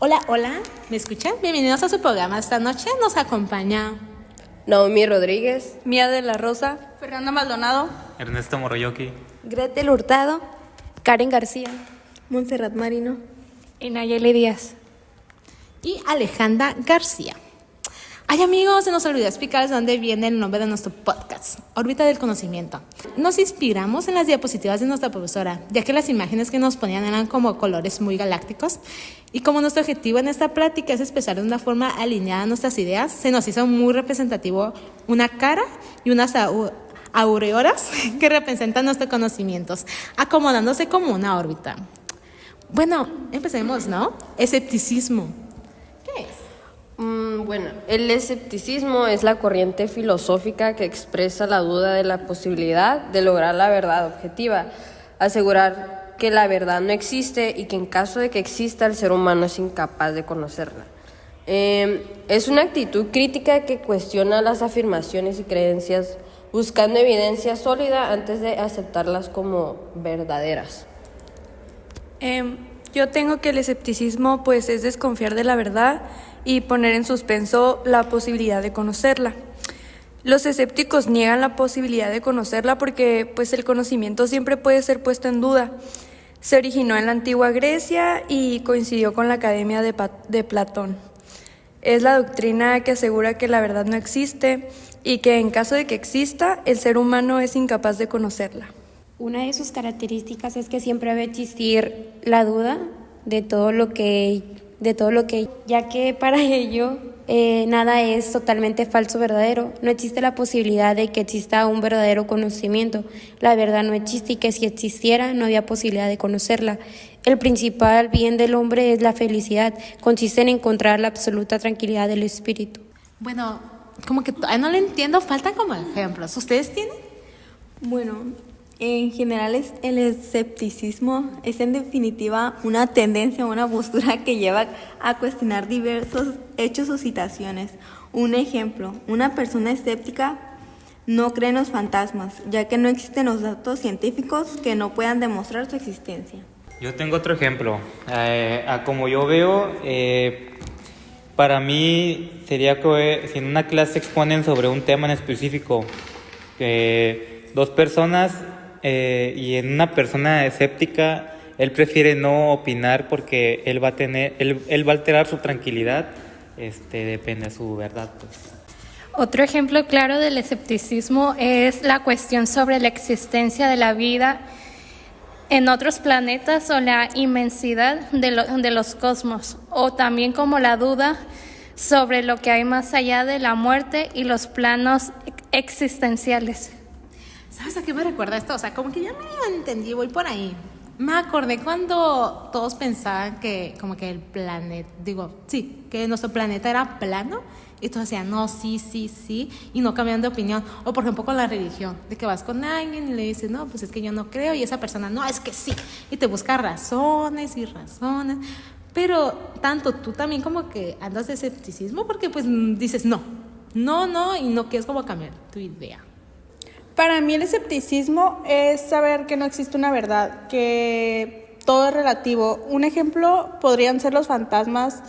Hola, hola, ¿me escuchan? Bienvenidos a su programa. Esta noche nos acompaña Naomi Rodríguez, Mía de la Rosa, Fernanda Maldonado, Ernesto Moroyoki, Gretel Hurtado, Karen García, Montserrat Marino y Nayeli Díaz y Alejandra García. Ay amigos, se nos olvidó explicarles de dónde viene el nombre de nuestro podcast, Órbita del Conocimiento. Nos inspiramos en las diapositivas de nuestra profesora, ya que las imágenes que nos ponían eran como colores muy galácticos, y como nuestro objetivo en esta plática es expresar de una forma alineada nuestras ideas, se nos hizo muy representativo una cara y unas aureolas que representan nuestros conocimientos, acomodándose como una órbita. Bueno, empecemos, ¿no? Escepticismo. ¿Qué es? Bueno, el escepticismo es la corriente filosófica que expresa la duda de la posibilidad de lograr la verdad objetiva, asegurar que la verdad no existe y que en caso de que exista el ser humano es incapaz de conocerla. Es una actitud crítica que cuestiona las afirmaciones y creencias buscando evidencia sólida antes de aceptarlas como verdaderas. Yo tengo que el escepticismo pues es desconfiar de la verdad y poner en suspenso la posibilidad de conocerla. Los escépticos niegan la posibilidad de conocerla porque pues el conocimiento siempre puede ser puesto en duda. Se originó en la antigua Grecia y coincidió con la Academia de Platón. Es la doctrina que asegura que la verdad no existe y que en caso de que exista, el ser humano es incapaz de conocerla. Una de sus características es que siempre va a existir la duda de todo lo que, ya que para ello nada es totalmente falso o verdadero. No existe la posibilidad de que exista un verdadero conocimiento. La verdad no existe y que si existiera no había posibilidad de conocerla. El principal bien del hombre es la felicidad. Consiste en encontrar la absoluta tranquilidad del espíritu. Bueno, como que todavía no lo entiendo, faltan como ejemplos. ¿Ustedes tienen? Bueno, en general el escepticismo es en definitiva una tendencia, una postura que lleva a cuestionar diversos hechos o situaciones. Un ejemplo, una persona escéptica no cree en los fantasmas, ya que no existen los datos científicos que no puedan demostrar su existencia. Yo tengo otro ejemplo. Como yo veo, para mí sería que si en una clase exponen sobre un tema en específico, dos personas y en una persona escéptica, él prefiere no opinar porque él va a alterar su tranquilidad, depende de su verdad, pues. Otro ejemplo claro del escepticismo es la cuestión sobre la existencia de la vida en otros planetas o la inmensidad de los cosmos, o también como la duda sobre lo que hay más allá de la muerte y los planos existenciales. ¿Sabes a qué me recuerda esto? O sea, como que ya me entendí, voy por ahí. Me acordé cuando todos pensaban que como que el planeta, que nuestro planeta era plano, y todos decían, no, sí, y no cambian de opinión. O por ejemplo con la religión, de que vas con alguien y le dices, no, pues es que yo no creo, y esa persona, no, es que sí, y te busca razones. Pero tanto tú también como que andas de escepticismo porque pues dices no, y no quieres como cambiar tu idea. Para mí el escepticismo es saber que no existe una verdad, que todo es relativo. Un ejemplo podrían ser los fantasmas,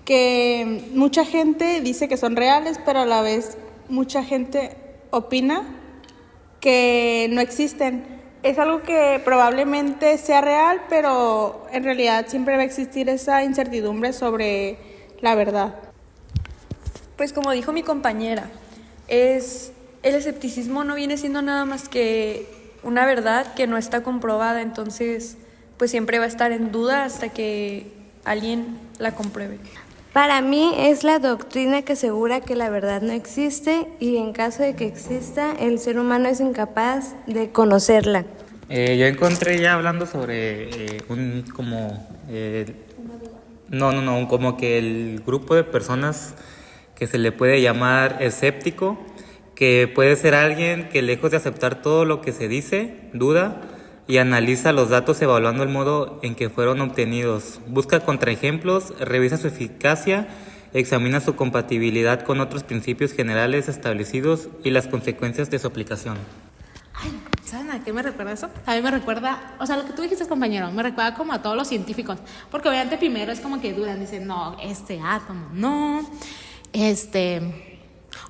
que mucha gente dice que son reales, pero a la vez mucha gente opina que no existen. Es algo que probablemente sea real, pero en realidad siempre va a existir esa incertidumbre sobre la verdad. Pues como dijo mi compañera, el escepticismo no viene siendo nada más que una verdad que no está comprobada, entonces pues siempre va a estar en duda hasta que alguien la compruebe. Para mí es la doctrina que asegura que la verdad no existe y en caso de que exista, el ser humano es incapaz de conocerla. Yo encontré ya hablando sobre como que el grupo de personas que se le puede llamar escéptico, que puede ser alguien que lejos de aceptar todo lo que se dice, duda y analiza los datos evaluando el modo en que fueron obtenidos, busca contraejemplos, revisa su eficacia, examina su compatibilidad con otros principios generales establecidos y las consecuencias de su aplicación. Ay, ¿Saben a qué me recuerda eso? A mí me recuerda, o sea, lo que tú dijiste, compañero, me recuerda como a todos los científicos, porque obviamente primero es como que dudan, dicen, no, este átomo, no,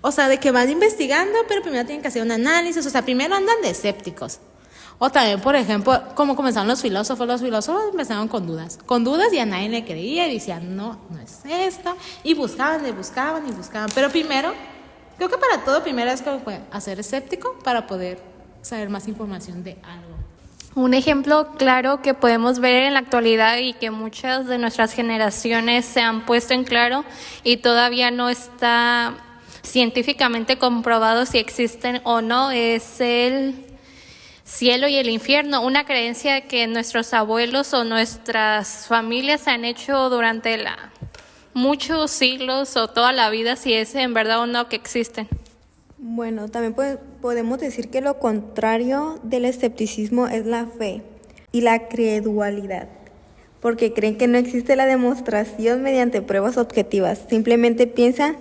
o sea, de que van investigando, pero primero tienen que hacer un análisis, o sea, primero andan de escépticos. O también, por ejemplo, como comenzaron los filósofos empezaron con dudas y a nadie le creía y decían, no, no es esto, y buscaban, pero primero, creo que para todo primero es como hacer escéptico para poder saber más información de algo. Un ejemplo claro que podemos ver en la actualidad y que muchas de nuestras generaciones se han puesto en claro y todavía no está científicamente comprobado si existen o no, es el cielo y el infierno, una creencia que nuestros abuelos o nuestras familias han hecho durante muchos siglos o toda la vida, si es en verdad o no que existen. Bueno, también podemos decir que lo contrario del escepticismo es la fe y la credulidad, porque creen que no existe la demostración mediante pruebas objetivas, simplemente piensan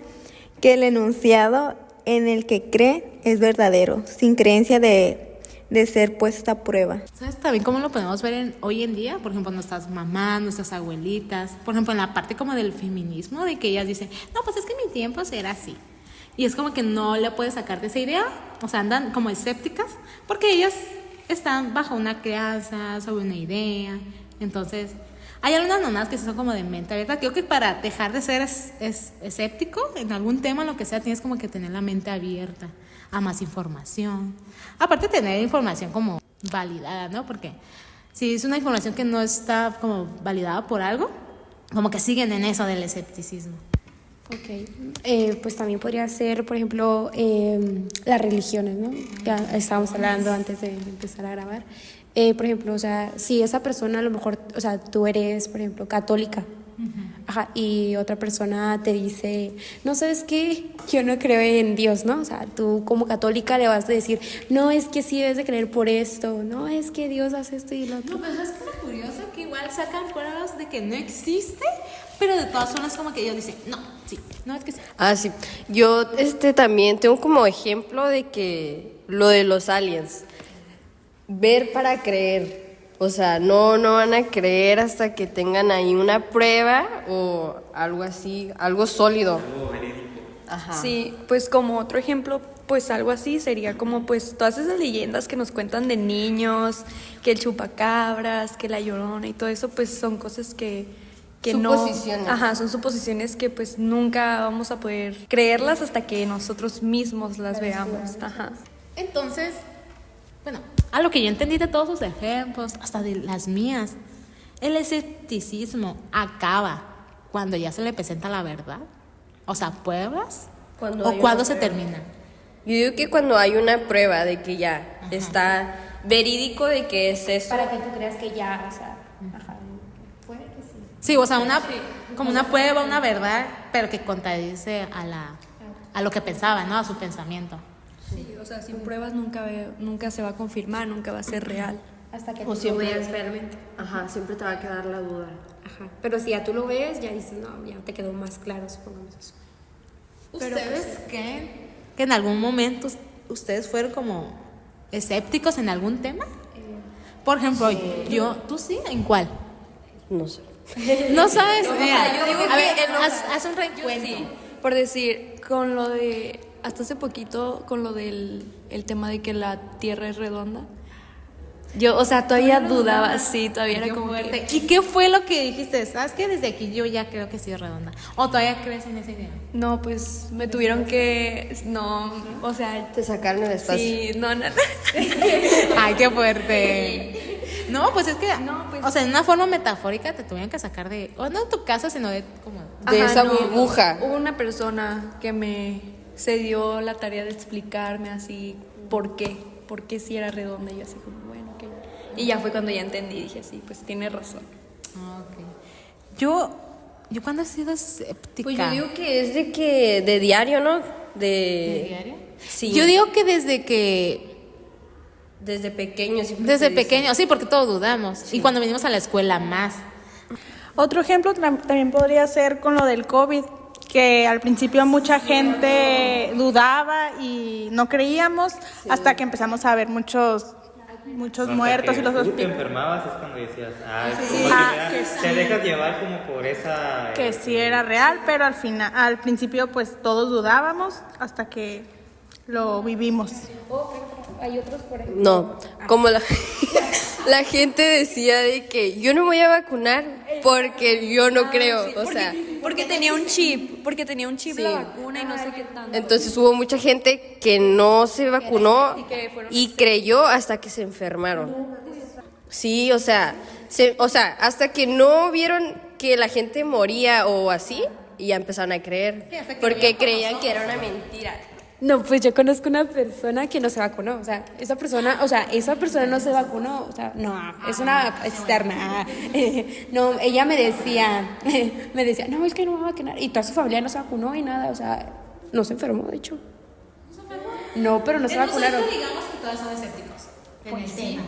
que el enunciado en el que creen es verdadero, sin creencia de ser puesta a prueba. ¿Sabes también cómo lo podemos ver hoy en día? Por ejemplo, nuestras mamás, nuestras abuelitas, por ejemplo, en la parte como del feminismo, de que ellas dicen, no, pues es que en mi tiempo era así. Y es como que no le puedes sacar de esa idea, o sea, andan como escépticas, porque ellas están bajo una crianza, sobre una idea. Entonces, hay algunas mamás que son como de mente abierta. Creo que para dejar de ser escéptico en algún tema, lo que sea, tienes como que tener la mente abierta a más información. Aparte de tener información como validada, ¿no? Porque si es una información que no está como validada por algo, como que siguen en eso del escepticismo. Ok, pues también podría ser, por ejemplo, las religiones, ¿no? Ya estábamos hablando antes de empezar a grabar. Por ejemplo, o sea, si esa persona a lo mejor, o sea, tú eres, por ejemplo, católica, ajá, y otra persona te dice, no, ¿sabes qué? Yo no creo en Dios, ¿no? O sea, tú como católica le vas a decir, no, es que sí debes de creer por esto, no, es que Dios hace esto y lo otro. No, pero es que lo curioso que igual sacan pruebas de que no existe, pero de todas formas como que ellos dicen, no, sí, no es que sí. Ah, sí. Yo también tengo como ejemplo de que lo de los aliens. Ver para creer. O sea, no van a creer hasta que tengan ahí una prueba o algo así, algo sólido. Algo verídico. Ajá. Sí, pues como otro ejemplo, pues algo así sería como pues todas esas leyendas que nos cuentan de niños, que el chupacabras, que la Llorona y todo eso, pues son cosas que Suposiciones. no, ajá, son suposiciones que pues nunca vamos a poder creerlas hasta que nosotros mismos las veamos. Ajá. Entonces, bueno, a lo que yo entendí de todos sus ejemplos, hasta de las mías, el escepticismo acaba cuando ya se le presenta la verdad, o sea, pruebas, o cuando se termina. Yo digo que cuando hay una prueba de que ya está verídico de que es eso. Para que tú creas que ya, o sea, ajá, puede que sí. Sí, o sea, como una prueba, una verdad, pero que contradice a lo que pensaba, ¿no? A su pensamiento. Sí, o sea, sin pruebas nunca se va a confirmar, nunca va a ser real. Hasta que O tú lo siempre veas realmente. Ajá, siempre te va a quedar la duda. Ajá. Pero si ya tú lo ves, ya dices, no, ya te quedó más claro, supongamos eso. ¿Ustedes creen que en algún momento ustedes fueron como escépticos en algún tema? Por ejemplo, ¿tú sí? ¿En cuál? No sé. No sabes. Mira, yo digo a ver, que haz un recuento. Sí, por decir, con lo de, hasta hace poquito, con lo del el tema de que la Tierra es redonda, yo, o sea, todavía dudaba, sí, todavía era Qué como fuerte. que, ¿Y qué fue lo que dijiste? ¿Sabes qué? Desde aquí yo ya creo que sí es redonda. ¿O todavía crees en esa idea? no, pues me tuvieron que, no, o sea, Te sacaron el espacio. sí, no. Ay, qué fuerte. No, pues es que, No, pues- o sea, en una forma metafórica te tuvieron que sacar de, o no de tu casa, sino de como... De esa burbuja. Hubo una persona que se dio la tarea de explicarme así por qué sí era redonda y yo así como, bueno, ok. Y ya fue cuando ya entendí, dije, sí, pues tiene razón. Ah, ok. Yo cuando he sido escéptica... Pues yo digo que es de diario, ¿no? ¿De diario? Sí. Yo digo que desde pequeño siempre desde te dicen. pequeño, sí, porque todos dudamos. Y cuando venimos a la escuela más. Otro ejemplo también podría ser con lo del COVID, que al principio mucha gente dudaba y no creíamos hasta que empezamos a ver muchos muchos Hasta muertos que y los tú te hospitales. enfermabas es cuando decías, que te dejas llevar como por esa... Que sí era real, pero al principio pues todos dudábamos hasta que lo vivimos. Hay otros por ahí. No, como la gente decía de que yo no me voy a vacunar porque yo no creo, o sea, Porque tenía un chip la vacuna y no sé qué tanto. entonces hubo mucha gente que no se vacunó y creyó hasta que se enfermaron. Sí, o sea, hasta que no vieron que la gente moría o así, y ya empezaron a creer, porque creían que era una mentira. No, pues yo conozco una persona que no se vacunó, o sea, esa persona no se vacunó, o sea, no, es una externa. No, ella me decía, no, es que no me va a vacunar, y toda su familia no se vacunó y nada, o sea, no se enfermó, de hecho. No, pero no se vacunaron. digamos que todos son escépticos. Pues sí.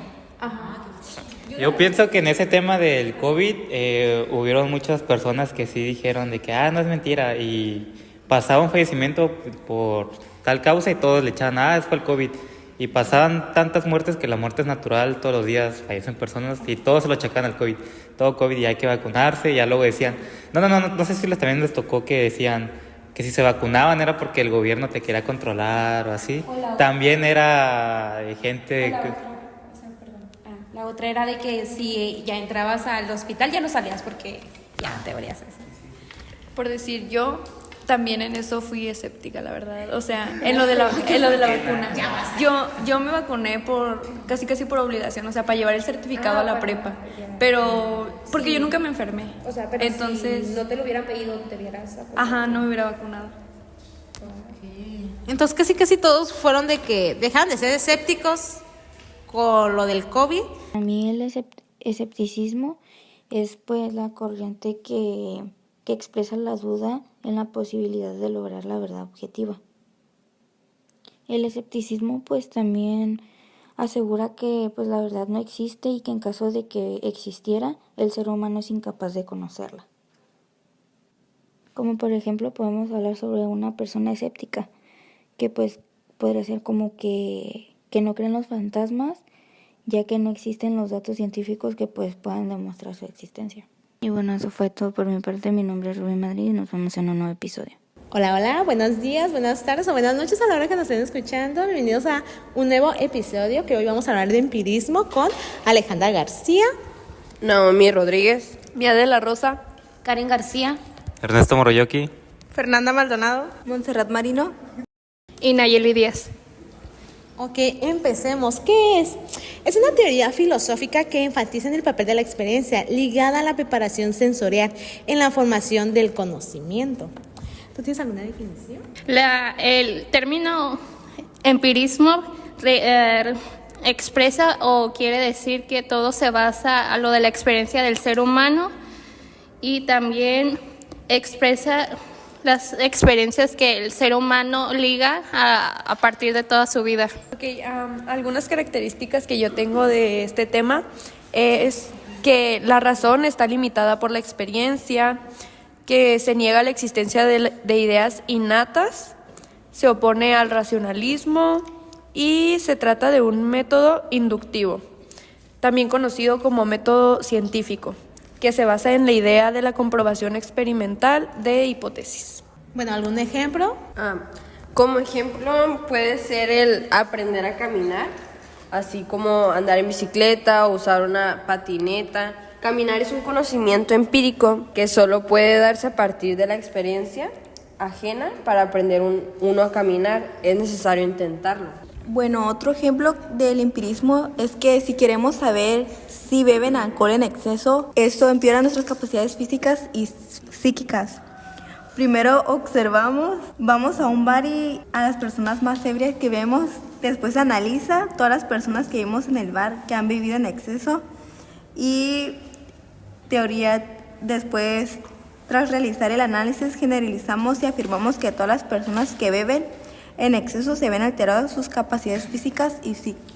Yo pienso que en ese tema del COVID hubieron muchas personas que sí dijeron de que, no es mentira, y pasaba un fallecimiento por tal causa y todos le echaban, es fue el COVID. Y pasaban tantas muertes que la muerte es natural, todos los días fallecen personas y todos se lo achacan al COVID. Todo COVID y hay que vacunarse, y ya luego decían, no sé si también les tocó que decían que si se vacunaban era porque el gobierno te quería controlar o así. También era gente... La otra era de que si ya entrabas al hospital ya no salías porque ya te verías así. Por decir, yo también en eso fui escéptica, la verdad. O sea, en lo de la vacuna. Yo me vacuné casi por obligación, o sea, para llevar el certificado a la prepa. Pero porque yo nunca me enfermé. O sea, pero entonces, si no te lo hubieran pedido, te hubieras vacunado. ajá, no me hubiera vacunado. Entonces casi todos fueron de que dejaron de ser escépticos con lo del COVID. Para mí el escepticismo es pues la corriente que expresa la duda en la posibilidad de lograr la verdad objetiva. El escepticismo pues también asegura que pues la verdad no existe y que en caso de que existiera, el ser humano es incapaz de conocerla. Como por ejemplo podemos hablar sobre una persona escéptica, que pues podría ser como que no creen los fantasmas, ya que no existen los datos científicos que pues puedan demostrar su existencia. Y bueno, eso fue todo por mi parte. Mi nombre es Rubén Madrid y nos vemos en un nuevo episodio. Hola, buenos días, buenas tardes o buenas noches a la hora que nos estén escuchando. Bienvenidos a un nuevo episodio que hoy vamos a hablar de empirismo con Alejandra García, Naomi Rodríguez. Mía de la Rosa. Karen García. Ernesto Moroyoki. Fernanda Maldonado. Montserrat Marino. Y Nayeli Díaz. Ok, empecemos. ¿Qué es? Es una teoría filosófica que enfatiza en el papel de la experiencia ligada a la preparación sensorial en la formación del conocimiento. ¿Tú tienes alguna definición? El término empirismo expresa o quiere decir que todo se basa a lo de la experiencia del ser humano y también expresa las experiencias que el ser humano liga a partir de toda su vida. Algunas características que yo tengo de este tema es que la razón está limitada por la experiencia, que se niega la existencia de ideas innatas, se opone al racionalismo y se trata de un método inductivo, también conocido como método científico, que se basa en la idea de la comprobación experimental de hipótesis. Bueno, ¿algún ejemplo? Como ejemplo puede ser el aprender a caminar, así como andar en bicicleta o usar una patineta. Caminar es un conocimiento empírico que solo puede darse a partir de la experiencia ajena. Para aprender uno a caminar es necesario intentarlo. Bueno, otro ejemplo del empirismo es que si queremos saber si beben alcohol en exceso, esto empeora nuestras capacidades físicas y psíquicas. Primero observamos, vamos a un bar y a las personas más ebrias que vemos, después analiza todas las personas que vimos en el bar que han bebido en exceso y teoría después, tras realizar el análisis, generalizamos y afirmamos que todas las personas que beben en exceso se ven alteradas sus capacidades físicas y psíquicas.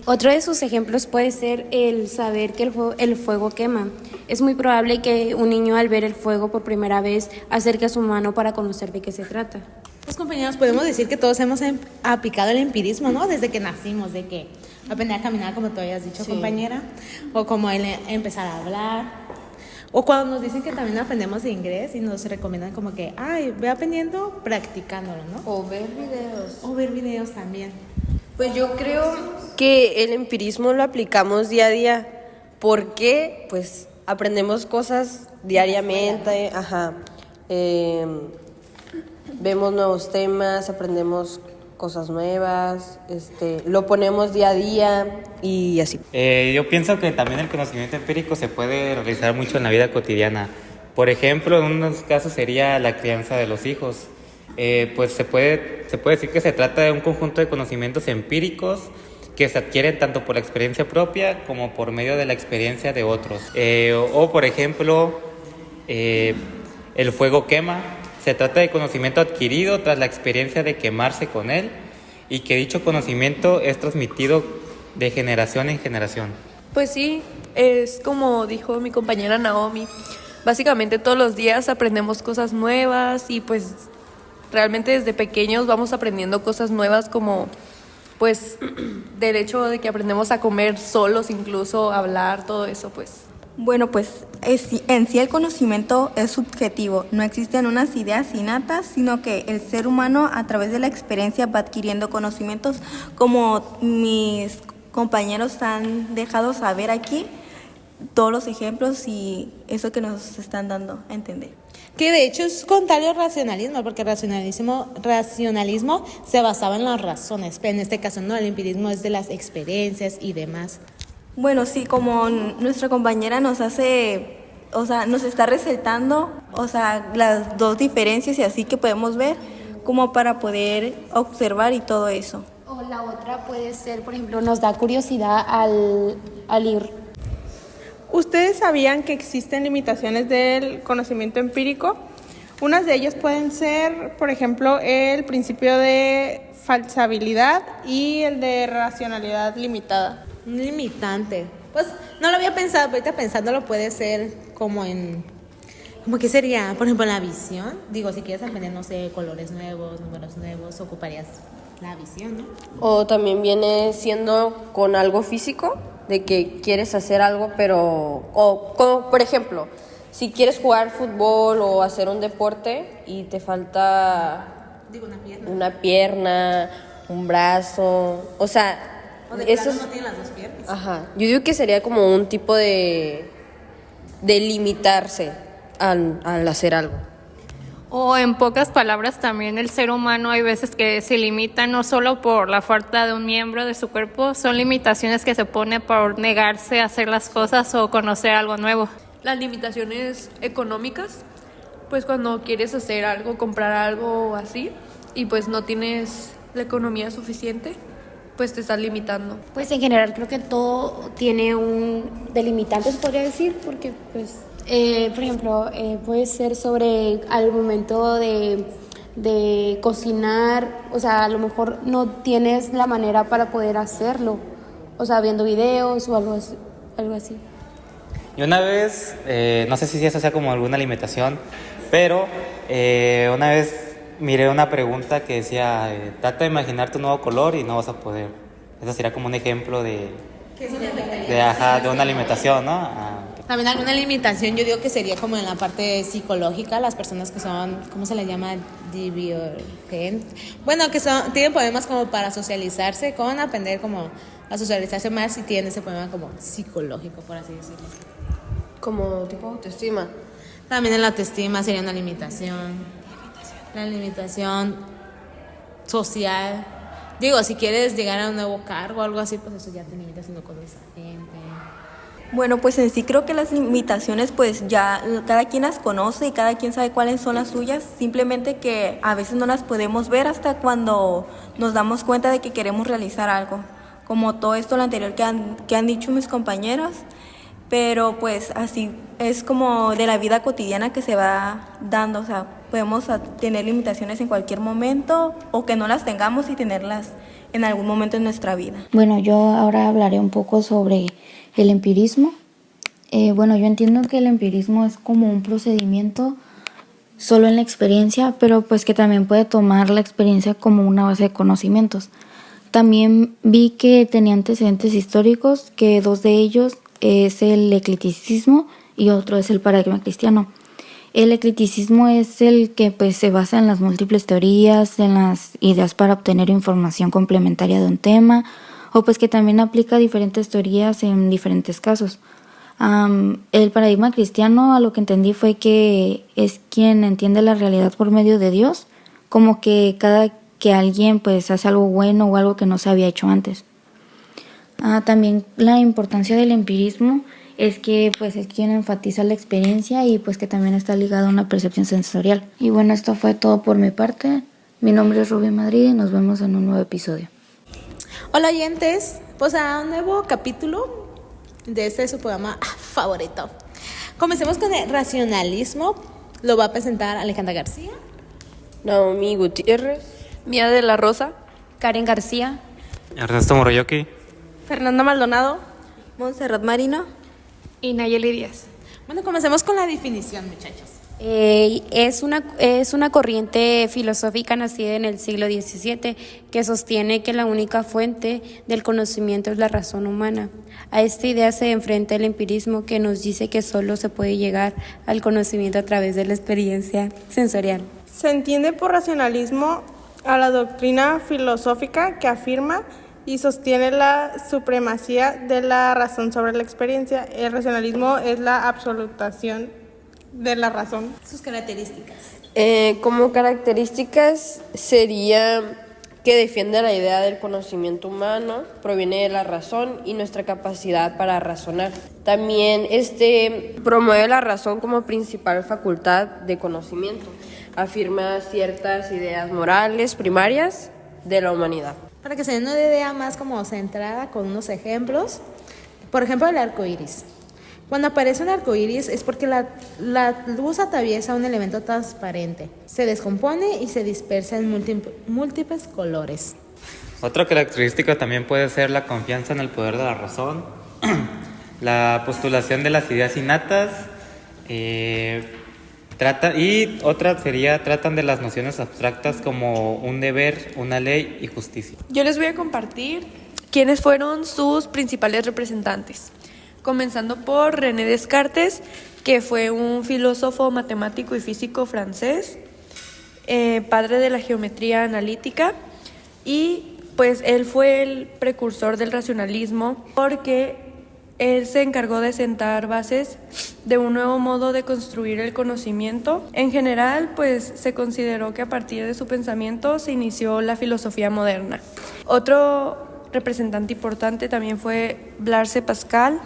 Otro de sus ejemplos puede ser el saber que el fuego quema. Es muy probable que un niño al ver el fuego por primera vez acerque a su mano para conocer de qué se trata. Pues compañeros, podemos decir que todos hemos aplicado el empirismo, ¿no? Desde que nacimos, de que aprender a caminar, como tú habías dicho, compañera, o como el empezar a hablar, o cuando nos dicen que también aprendemos inglés y nos recomiendan como que, ay, ve aprendiendo practicándolo, ¿no? O ver videos. O ver videos también. Pues yo creo que el empirismo lo aplicamos día a día porque pues aprendemos cosas diariamente, vemos nuevos temas, aprendemos cosas nuevas, lo ponemos día a día y así. Yo pienso que también el conocimiento empírico se puede realizar mucho en la vida cotidiana. Por ejemplo, en unos casos sería la crianza de los hijos. Pues se puede decir que se trata de un conjunto de conocimientos empíricos que se adquieren tanto por la experiencia propia como por medio de la experiencia de otros. O por ejemplo, el fuego quema. Se trata de conocimiento adquirido tras la experiencia de quemarse con él y que dicho conocimiento es transmitido de generación en generación. Pues sí, es como dijo mi compañera Naomi. Básicamente todos los días aprendemos cosas nuevas y pues realmente desde pequeños vamos aprendiendo cosas nuevas como pues del hecho de que aprendemos a comer solos, incluso hablar, todo eso pues. Bueno, pues en sí el conocimiento es subjetivo, no existen unas ideas innatas, sino que el ser humano a través de la experiencia va adquiriendo conocimientos, como mis compañeros han dejado saber aquí, todos los ejemplos y eso que nos están dando a entender. Que de hecho es contrario al racionalismo, porque el racionalismo se basaba en las razones, pero en este caso no, el empirismo es de las experiencias y demás. Bueno, sí, como nuestra compañera nos hace, nos está resaltando, las dos diferencias y así que podemos ver como para poder observar y todo eso. O la otra puede ser, por ejemplo, nos da curiosidad al ir. ¿Ustedes sabían que existen limitaciones del conocimiento empírico? Unas de ellas pueden ser, por ejemplo, el principio de falsabilidad y el de racionalidad limitada. Un limitante. Pues no lo había pensado, pero ahorita pensándolo puede ser como que sería, por ejemplo, en la visión. Digo, si quieres aprender, no sé, colores nuevos, números nuevos, ocuparías la visión, ¿no? O también viene siendo con algo físico, de que quieres hacer algo, pero, o como por ejemplo, si quieres jugar fútbol o hacer un deporte y te falta una pierna, un brazo, o sea, o de plano no tienen las dos piernas. Ajá, yo digo que sería como un tipo de limitarse al hacer algo. O en pocas palabras también el ser humano hay veces que se limita no solo por la falta de un miembro de su cuerpo, son limitaciones que se pone por negarse a hacer las cosas o conocer algo nuevo. Las limitaciones económicas, pues cuando quieres hacer algo, comprar algo o así, y pues no tienes la economía suficiente, pues te estás limitando. Pues en general creo que todo tiene un delimitante, se podría decir, porque pues, por ejemplo, puede ser sobre al momento de cocinar, o sea, a lo mejor no tienes la manera para poder hacerlo, o sea, viendo videos o algo así. Y una vez, no sé si eso sea como alguna limitación, pero una vez miré una pregunta que decía, trata de imaginar tu nuevo color y no vas a poder. Eso sería como un ejemplo de una limitación, ¿no? También alguna limitación, yo digo que sería como en la parte psicológica, las personas que son, ¿cómo se les llama? Divergentes. Bueno, que tienen problemas como para socializarse, ¿cómo van a aprender como a socializarse más si tienen ese problema como psicológico, por así decirlo? Como tipo autoestima. También en la autoestima sería una limitación. La limitación social. Digo, si quieres llegar a un nuevo cargo o algo así, pues eso ya te limita si no conoces a gente. Bueno, pues en sí creo que las limitaciones pues ya cada quien las conoce y cada quien sabe cuáles son las suyas, simplemente que a veces no las podemos ver hasta cuando nos damos cuenta de que queremos realizar algo, como todo esto lo anterior que han dicho mis compañeros, pero pues así es como de la vida cotidiana que se va dando, o sea, podemos tener limitaciones en cualquier momento o que no las tengamos y tenerlas en algún momento en nuestra vida. Bueno, yo ahora hablaré un poco sobre el empirismo. Bueno, yo entiendo que el empirismo es como un procedimiento solo en la experiencia, pero pues que también puede tomar la experiencia como una base de conocimientos, También vi que tenía antecedentes históricos, que dos de ellos es el eclecticismo y otro es el paradigma cristiano. El eclecticismo es el que pues se basa en las múltiples teorías, en las ideas para obtener información complementaria de un tema, o pues que también aplica diferentes teorías en diferentes casos. El paradigma cristiano, a lo que entendí, fue que es quien entiende la realidad por medio de Dios, como que cada que alguien pues hace algo bueno o algo que no se había hecho antes. También la importancia del empirismo es que pues es quien enfatiza la experiencia y pues que también está ligado a una percepción sensorial. Y bueno, esto fue todo por mi parte. Mi nombre es Rubí Madrid y nos vemos en un nuevo episodio. Hola oyentes, pues a un nuevo capítulo de este su programa favorito. Comencemos con el racionalismo. Lo va a presentar Alejandra García, Naomi Gutiérrez, Mía de la Rosa, Karen García. Ernesto Moroyoki. Fernanda Maldonado. Montserrat Marino. y Nayeli Díaz. Bueno, comencemos con la definición, muchachos. Es una corriente filosófica nacida en el siglo XVII que sostiene que la única fuente del conocimiento es la razón humana. A esta idea se enfrenta el empirismo, que nos dice que solo se puede llegar al conocimiento a través de la experiencia sensorial. Se entiende por racionalismo a la doctrina filosófica que afirma y sostiene la supremacía de la razón sobre la experiencia. El racionalismo es la absolutación de la razón. Sus características. Como características sería que defiende la idea del conocimiento humano, proviene de la razón y nuestra capacidad para razonar. También promueve la razón como principal facultad de conocimiento. Afirma ciertas ideas morales primarias de la humanidad. Para que se den una idea más como centrada con unos ejemplos, por ejemplo el arco iris. Cuando aparece un arco iris es porque la luz atraviesa un elemento transparente, se descompone y se dispersa en múltiples colores. Otra característica también puede ser la confianza en el poder de la razón, la postulación de las ideas innatas, tratan de las nociones abstractas como un deber, una ley y justicia. Yo les voy a compartir quiénes fueron sus principales representantes. Comenzando por René Descartes, que fue un filósofo, matemático y físico francés, padre de la geometría analítica, y pues él fue el precursor del racionalismo porque él se encargó de sentar bases de un nuevo modo de construir el conocimiento. En general, pues se consideró que a partir de su pensamiento se inició la filosofía moderna. Otro representante importante también fue Blaise Pascal,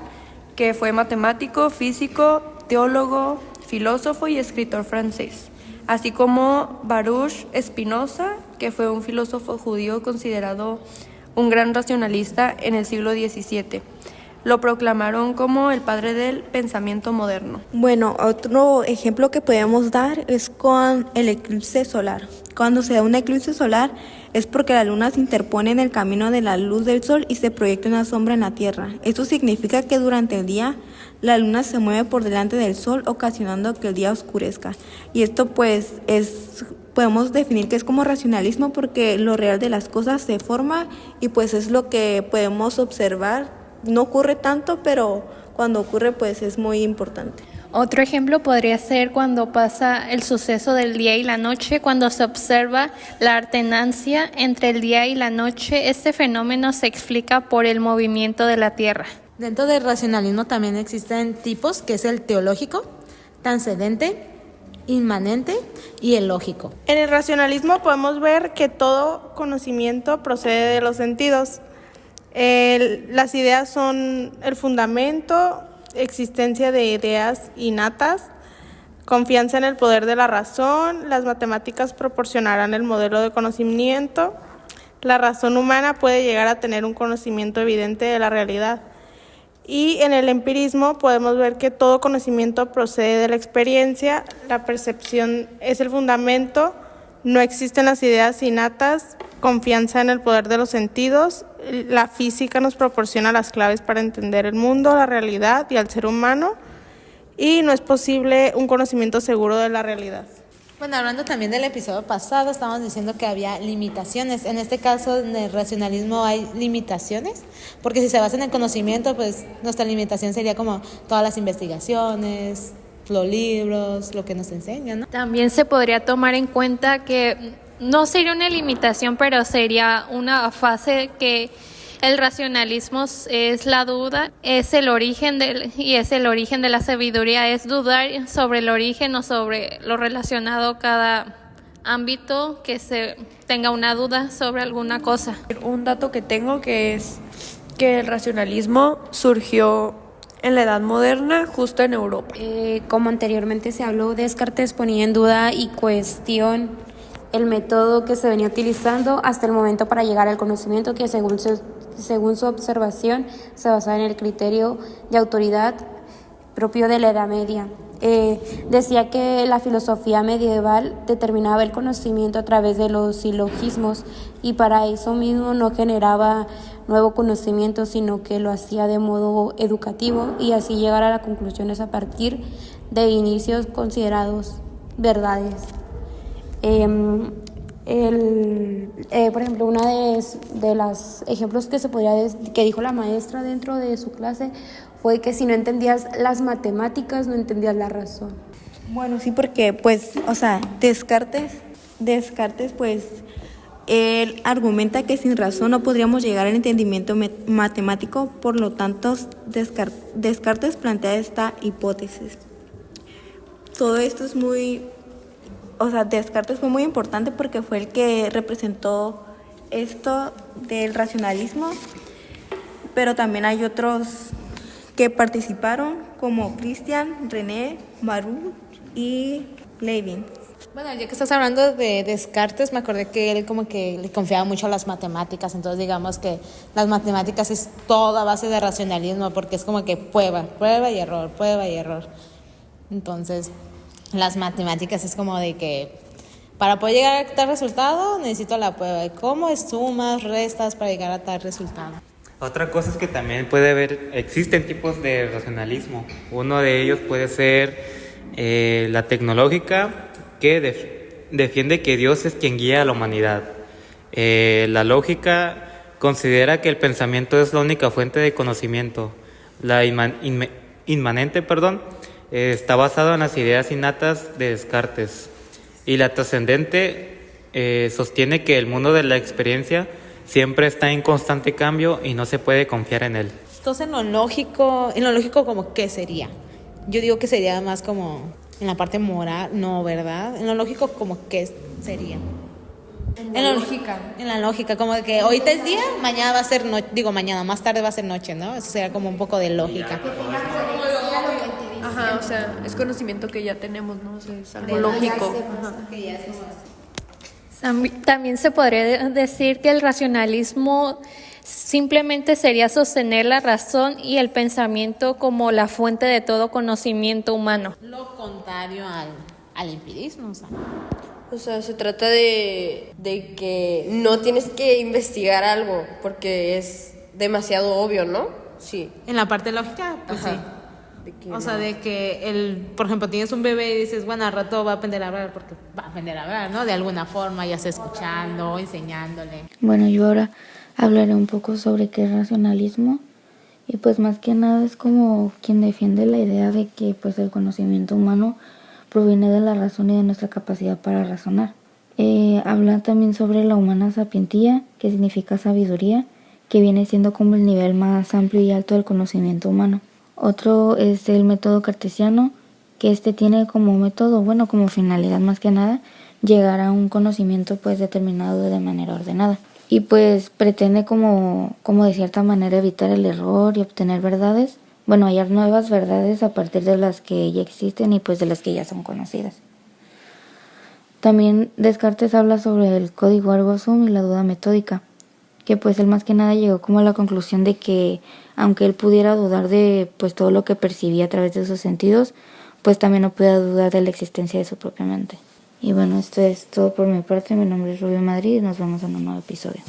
que fue matemático, físico, teólogo, filósofo y escritor francés, así como Baruch Spinoza, que fue un filósofo judío considerado un gran racionalista en el siglo XVII. Lo proclamaron como el padre del pensamiento moderno. Bueno, otro ejemplo que podemos dar es con el eclipse solar. Cuando se da un eclipse solar es porque la luna se interpone en el camino de la luz del sol y se proyecta una sombra en la tierra. Esto significa que durante el día la luna se mueve por delante del sol, ocasionando que el día oscurezca. Y esto pues podemos definir que es como racionalismo, porque lo real de las cosas se forma y pues es lo que podemos observar. No ocurre tanto, pero cuando ocurre pues es muy importante. Otro ejemplo podría ser cuando pasa el suceso del día y la noche, cuando se observa la alternancia entre el día y la noche. Este fenómeno se explica por el movimiento de la Tierra. Dentro del racionalismo también existen tipos, que es el teológico, transcendente, inmanente y el lógico. En el racionalismo podemos ver que todo conocimiento procede de los sentidos. Las ideas son el fundamento, existencia de ideas innatas, confianza en el poder de la razón, las matemáticas proporcionarán el modelo de conocimiento, la razón humana puede llegar a tener un conocimiento evidente de la realidad. Y en el empirismo podemos ver que todo conocimiento procede de la experiencia, la percepción es el fundamento, no existen las ideas innatas, confianza en el poder de los sentidos, la física nos proporciona las claves para entender el mundo, la realidad y al ser humano, y no es posible un conocimiento seguro de la realidad. Bueno, hablando también del episodio pasado, estábamos diciendo que había limitaciones. En este caso, en el racionalismo hay limitaciones, porque si se basa en el conocimiento, pues nuestra limitación sería como todas las investigaciones, los libros, lo que nos enseñan, ¿no? También se podría tomar en cuenta que no sería una limitación, pero sería una fase que el racionalismo es la duda, es el origen de la sabiduría, es dudar sobre el origen o sobre lo relacionado a cada ámbito que se tenga una duda sobre alguna cosa. Un dato que tengo que es que el racionalismo surgió en la Edad Moderna, justo en Europa. Como anteriormente se habló, Descartes ponía en duda y cuestión el método que se venía utilizando hasta el momento para llegar al conocimiento, que según su observación se basaba en el criterio de autoridad propio de la Edad Media. Decía que la filosofía medieval determinaba el conocimiento a través de los silogismos y para eso mismo no generaba nuevo conocimiento, sino que lo hacía de modo educativo y así llegar a las conclusiones a partir de inicios considerados verdades. Por ejemplo, una de los ejemplos que dijo la maestra dentro de su clase fue que si no entendías las matemáticas, no entendías la razón. Bueno, sí, porque pues, Descartes, pues, él argumenta que sin razón no podríamos llegar al entendimiento matemático, por lo tanto, Descartes plantea esta hipótesis. Todo esto es Descartes fue muy importante porque fue el que representó esto del racionalismo, pero también hay otros que participaron como Christian, René, Baruch y Leibniz. Bueno, ya que estás hablando de Descartes, me acordé que él como que le confiaba mucho a las matemáticas, entonces digamos que las matemáticas es toda base de racionalismo, porque es como que prueba y error, prueba y error. Entonces, las matemáticas es como de que para poder llegar a tal resultado necesito la prueba de cómo es sumas, restas para llegar a tal resultado. Otra cosa es que también existen tipos de racionalismo. Uno de ellos puede ser la tecnológica, que defiende que Dios es quien guía a la humanidad. La lógica considera que el pensamiento es la única fuente de conocimiento. La inmanente, está basado en las ideas innatas de Descartes. Y la trascendente sostiene que el mundo de la experiencia siempre está en constante cambio y no se puede confiar en él. Entonces, en lo lógico como ¿qué sería? Yo digo que sería más como en la parte moral, no, ¿verdad? En lo lógico como ¿qué sería? En la lógica, como de que ahorita es día, mañana va a ser noche, más tarde va a ser noche, ¿no? Eso sería como un poco de lógica. Ajá, es conocimiento que ya tenemos, ¿no? Es algo lógico. También se podría decir que el racionalismo simplemente sería sostener la razón y el pensamiento como la fuente de todo conocimiento humano. Lo contrario al empirismo, se trata de que no tienes que investigar algo porque es demasiado obvio, ¿no? Sí. En la parte lógica, pues sí. De que por ejemplo, tienes un bebé y dices, bueno, al rato va a aprender a hablar, porque va a aprender a hablar, ¿no? De alguna forma, ya sea escuchando, enseñándole. Bueno, yo ahora hablaré un poco sobre qué es racionalismo. Y pues más que nada es como quien defiende la idea de que pues el conocimiento humano proviene de la razón y de nuestra capacidad para razonar. Habla también sobre la humana sapientía, que significa sabiduría, que viene siendo como el nivel más amplio y alto del conocimiento humano. Otro es el método cartesiano, que tiene como método, como finalidad más que nada, llegar a un conocimiento pues determinado de manera ordenada. Y pues pretende como de cierta manera evitar el error y obtener verdades, hallar nuevas verdades a partir de las que ya existen y pues de las que ya son conocidas. También Descartes habla sobre el código ergo sum y la duda metódica, que pues él más que nada llegó como a la conclusión de que aunque él pudiera dudar de pues todo lo que percibía a través de sus sentidos, pues también no podía dudar de la existencia de su propia mente. Y bueno, esto es todo por mi parte. Mi nombre es Rubio Madrid y nos vemos en un nuevo episodio.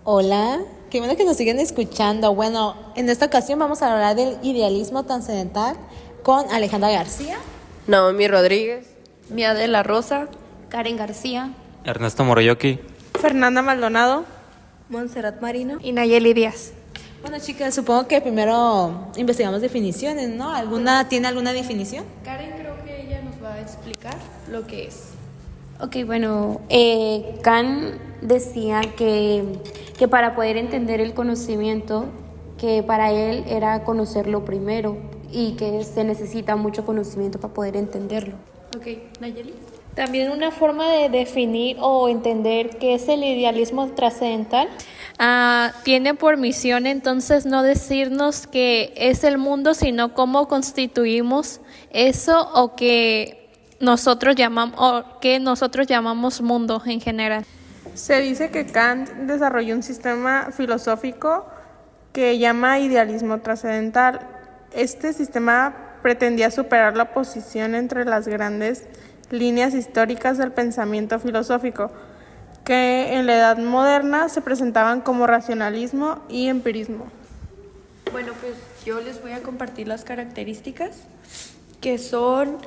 Hola, qué bueno que nos siguen escuchando. Bueno, en esta ocasión vamos a hablar del idealismo trascendental con Alejandra García, Naomi Rodríguez, Mía de la Rosa Karen García. Ernesto Moroyoki. Fernanda Maldonado. Montserrat Marino. Y Nayeli Díaz. Bueno, chicas, supongo que primero investigamos definiciones, ¿no? ¿Tiene alguna definición? Karen, creo que ella nos va a explicar lo que es. Ok, bueno, Kant decía que para poder entender el conocimiento, que para él era conocerlo primero y que se necesita mucho conocimiento para poder entenderlo. Ok, Nayeli. También una forma de definir o entender qué es el idealismo trascendental tiene por misión entonces no decirnos que es el mundo, sino cómo constituimos eso o que nosotros llamamos mundo en general. Se dice que Kant desarrolló un sistema filosófico que llama idealismo trascendental. Este sistema pretendía superar la oposición entre las grandes líneas históricas del pensamiento filosófico, que en la Edad Moderna se presentaban como racionalismo y empirismo. Bueno, pues yo les voy a compartir las características que son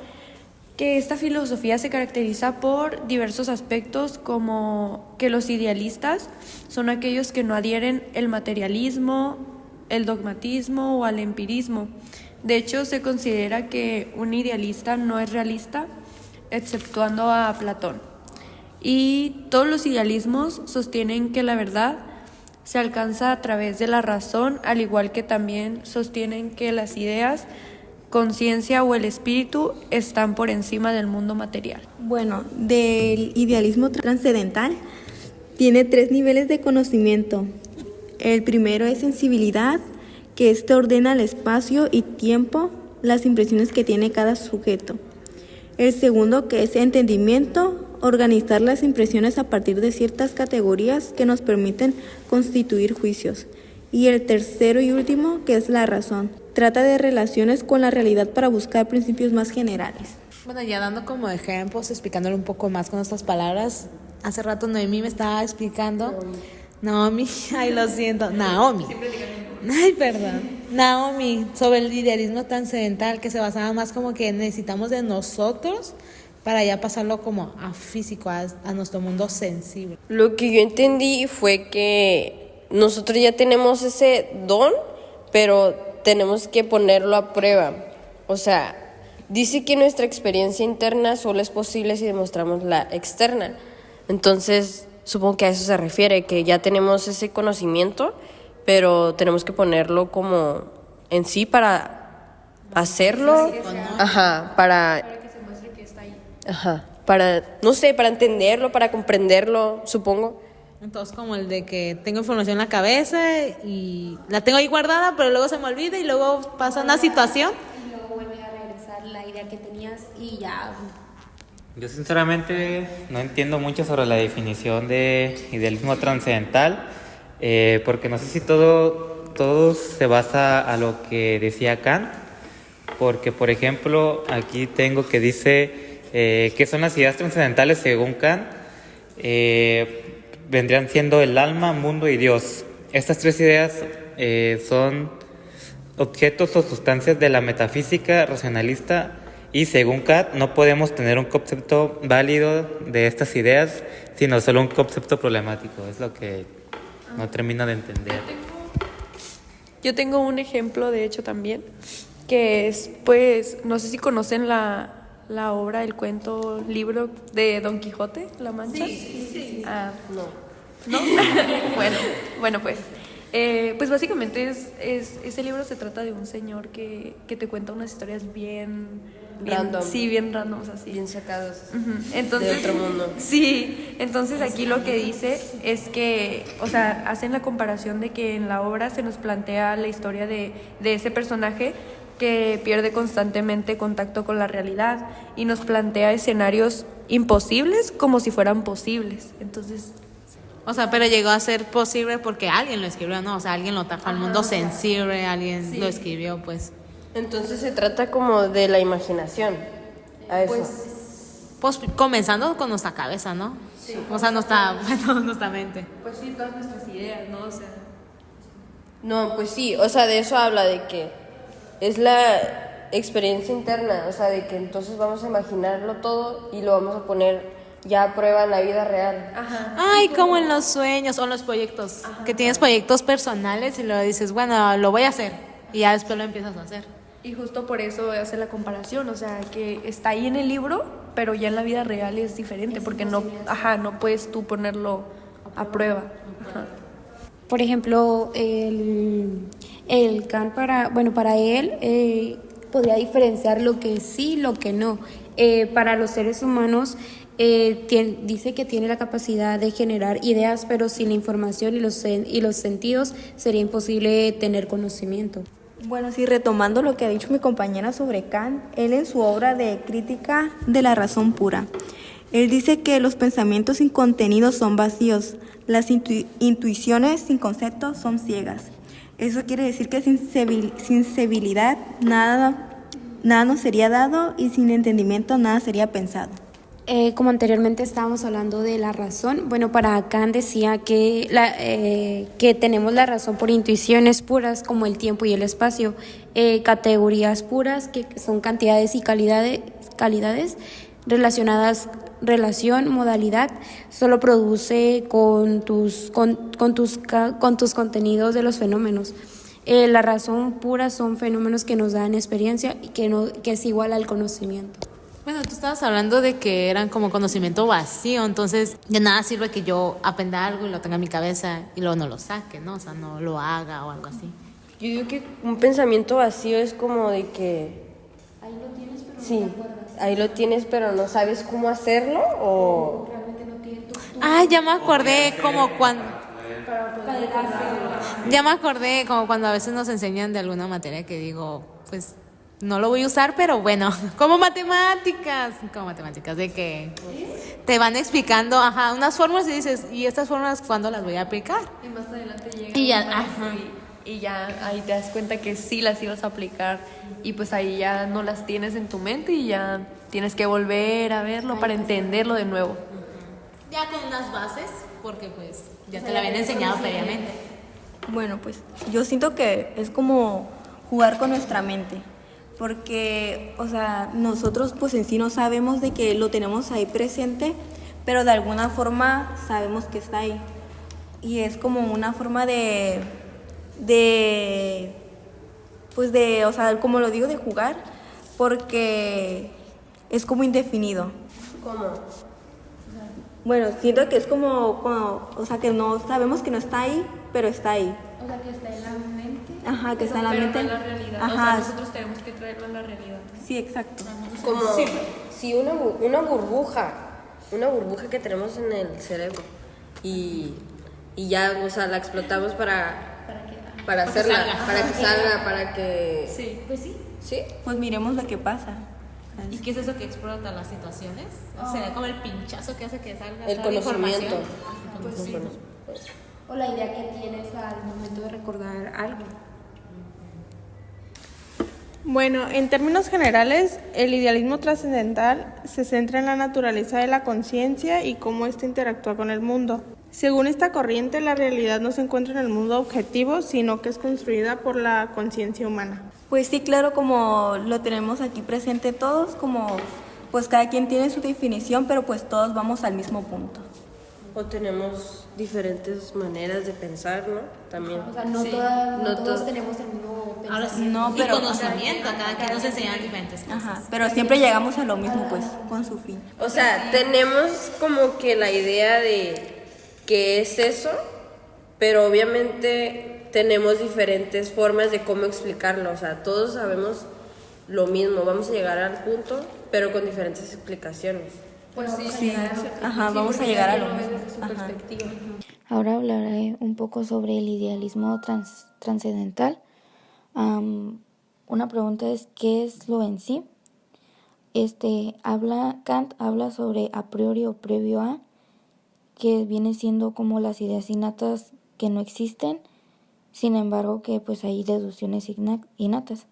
que esta filosofía se caracteriza por diversos aspectos, como que los idealistas son aquellos que no adhieren el materialismo, el dogmatismo o al empirismo. De hecho, se considera que un idealista no es realista, exceptuando a Platón. Y todos los idealismos sostienen que la verdad se alcanza a través de la razón, al igual que también sostienen que las ideas, conciencia o el espíritu están por encima del mundo material. Bueno, del idealismo trascendental tiene 3 niveles de conocimiento. El primero es sensibilidad, que este ordena el espacio y tiempo, las impresiones que tiene cada sujeto. El segundo, que es entendimiento, organizar las impresiones a partir de ciertas categorías que nos permiten constituir juicios. Y el tercero y último, que es la razón, trata de relaciones con la realidad para buscar principios más generales. Bueno, ya dando como ejemplos, explicándolo un poco más con nuestras palabras. Hace rato Noemí me estaba explicando. Naomi, ay, lo siento. Naomi. Ay, perdón. Naomi, sobre el idealismo trascendental, que se basaba más como que necesitamos de nosotros para ya pasarlo como a físico, a nuestro mundo sensible. Lo que yo entendí fue que nosotros ya tenemos ese don, pero tenemos que ponerlo a prueba. O sea, dice que nuestra experiencia interna solo es posible si demostramos la externa. Entonces, supongo que a eso se refiere, que ya tenemos ese conocimiento, pero tenemos que ponerlo como en sí para hacerlo. Ajá, para que se muestre que está ahí. Ajá, no sé, para entenderlo, para comprenderlo, supongo. Entonces, como el de que tengo información en la cabeza y la tengo ahí guardada, pero luego se me olvida y luego pasa una situación. Y luego vuelve a regresar la idea que tenías y ya. Yo sinceramente no entiendo mucho sobre la definición de idealismo trascendental, porque no sé si todo se basa a lo que decía Kant, porque por ejemplo aquí tengo que dice que son las ideas trascendentales según Kant, vendrían siendo el alma, mundo y Dios. Estas 3 ideas son objetos o sustancias de la metafísica racionalista. Y según Kant, no podemos tener un concepto válido de estas ideas, sino solo un concepto problemático. Es lo que no termino de entender. Yo tengo un ejemplo, de hecho, también, que es, pues, no sé si conocen la obra, el cuento, libro de Don Quijote, La Mancha. Sí. Ah, no. ¿No? Bueno, pues. Pues básicamente ese libro se trata de un señor que te cuenta unas historias bien Random. Sí, bien random, así. Bien sacados. Entonces, de otro mundo. Sí, entonces aquí lo que dice es que, o sea, hacen la comparación de que en la obra se nos plantea la historia de ese personaje que pierde constantemente contacto con la realidad y nos plantea escenarios imposibles como si fueran posibles. Entonces, O sea, pero llegó a ser posible porque alguien lo escribió, ¿no? O sea, alguien lo trajo al mundo sensible, alguien lo escribió, pues. Entonces se trata como de la imaginación. A eso. Pues comenzando con nuestra cabeza, ¿no? Sí. O sea, nuestra mente. pues sí, todas nuestras ideas, ¿no? O sea, No, pues sí, o sea, de eso habla, de que es la experiencia interna, o sea, de que entonces vamos a imaginarlo todo y lo vamos a poner ya prueba en la vida real. Ay, como en los sueños o en los proyectos, que tienes proyectos personales y luego dices, bueno, lo voy a hacer y ya después lo empiezas a hacer. Y justo por eso hace la comparación, o sea, que está ahí en el libro, pero ya en la vida real es diferente, porque no puedes tú ponerlo a prueba. Ajá. Por ejemplo, el Kant para él podría diferenciar lo que sí y lo que no. Para los seres humanos dice que tiene la capacidad de generar ideas, pero sin la información y los sentidos sería imposible tener conocimiento. Bueno, sí, retomando lo que ha dicho mi compañera sobre Kant, él en su obra de Crítica de la razón pura, él dice que los pensamientos sin contenido son vacíos, las intuiciones sin conceptos son ciegas. Eso quiere decir que sin sensibilidad nada nos sería dado y sin entendimiento nada sería pensado. Como anteriormente estábamos hablando de la razón, bueno, para Kant decía que tenemos la razón por intuiciones puras como el tiempo y el espacio, categorías puras que son cantidades y calidades relacionadas, modalidad, solo produce con tus contenidos de los fenómenos. La razón pura son fenómenos que nos dan experiencia y que es igual al conocimiento. Bueno, tú estabas hablando de que eran como conocimiento vacío, entonces de nada sirve que yo aprenda algo y lo tenga en mi cabeza y luego no lo saque, ¿no? O sea, no lo haga o algo así. Yo digo que un pensamiento vacío es como de que... Ahí lo tienes, pero sí, no te acuerdas. Ahí lo tienes, pero no sabes cómo hacerlo o... Realmente no tienes Ah, ya me acordé como cuando... Ya me acordé como cuando a veces nos enseñan de alguna materia que digo, pues... No lo voy a usar, pero bueno, como matemáticas, de que te van explicando, unas fórmulas y dices, ¿y estas fórmulas cuándo las voy a aplicar? Y más adelante llega Y ya, y ya ahí te das cuenta que sí las ibas a aplicar y pues ahí ya no las tienes en tu mente y ya tienes que volver a verlo para entenderlo de nuevo. Ya con unas bases, porque pues ya te lo habían enseñado previamente. Bueno, pues yo siento que es como jugar con nuestra mente. Porque, o sea, nosotros pues en sí no sabemos de que lo tenemos ahí presente, pero de alguna forma sabemos que está ahí. Y es como una forma o sea, como lo digo, de jugar, porque es como indefinido. ¿Cómo? Bueno, siento que es como, o sea, que no sabemos que no está ahí, pero está ahí. O sea, que está en la mente. Ajá, que está en la mente. Pero no en la realidad. Ajá. O sea, nosotros tenemos que traerlo en la realidad. Sí, exacto. Como si una burbuja que tenemos en el cerebro y ya, o sea, la explotamos para hacerla, para que salga, para que... Sí, pues sí. ¿Sí? Pues miremos lo que pasa. ¿Y qué es eso que explota las situaciones? ¿Será como el pinchazo que hace que salga El toda la conocimiento. información? Pues sí. O la idea que tienes al momento de recordar algo. Bueno, en términos generales, el idealismo trascendental se centra en la naturaleza de la conciencia y cómo ésta interactúa con el mundo. Según esta corriente, la realidad no se encuentra en el mundo objetivo, sino que es construida por la conciencia humana. Pues sí, claro, como lo tenemos aquí presente todos, como pues cada quien tiene su definición, pero pues todos vamos al mismo punto. O tenemos diferentes maneras de pensar, ¿no? También. O sea, no todos tenemos el mismo pensamiento. Ahora sí, No, y pero- conocimiento, cada quien nos enseña diferentes cosas. Ajá, pero siempre llegamos a lo mismo, pues, con su fin. O sea, tenemos como que la idea de qué es eso, pero obviamente tenemos diferentes formas de cómo explicarlo. O sea, todos sabemos lo mismo, vamos a llegar al punto, pero con diferentes explicaciones. Pues sí. Sí, ajá, vamos a llegar a lo mismo. Desde su Ajá. perspectiva. Ahora hablaré un poco sobre el idealismo trascendental. Una pregunta es, ¿qué es lo en sí? Kant habla sobre a priori o previo a, que viene siendo como las ideas innatas que no existen, sin embargo que pues hay deducciones innatas.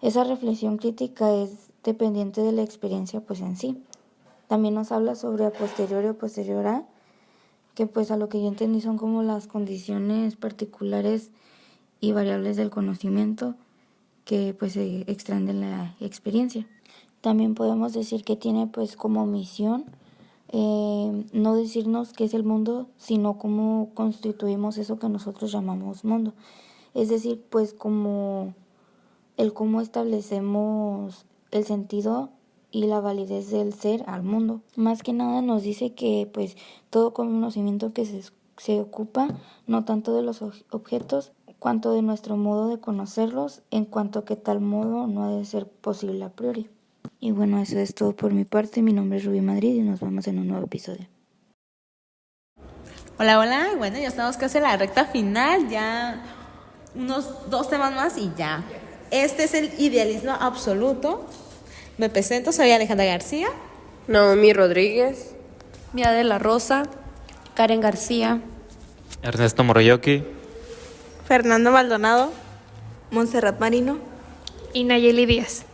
Esa reflexión crítica es dependiente de la experiencia pues en sí. También nos habla sobre a posteriori o posterior a, que pues a lo que yo entendí son como las condiciones particulares y variables del conocimiento que pues se extraen de la experiencia. También podemos decir que tiene pues como misión no decirnos qué es el mundo, sino cómo constituimos eso que nosotros llamamos mundo. Es decir, pues como el cómo establecemos el sentido y la validez del ser al mundo. Más que nada nos dice que pues todo conocimiento que se ocupa, no tanto de los objetos, cuanto de nuestro modo de conocerlos, en cuanto que tal modo no ha de ser posible a priori. Y bueno, eso es todo por mi parte. Mi nombre es Rubí Madrid y nos vemos en un nuevo episodio. Hola, hola. Bueno, ya estamos casi en la recta final. Ya unos 2 temas más y ya. Este es el idealismo absoluto. Me presento, soy Alejandra García. Naomi Rodríguez. Mía de la Rosa. Karen García. Ernesto Moroyoki. Fernando Maldonado. Montserrat Marino. Y Nayeli Díaz.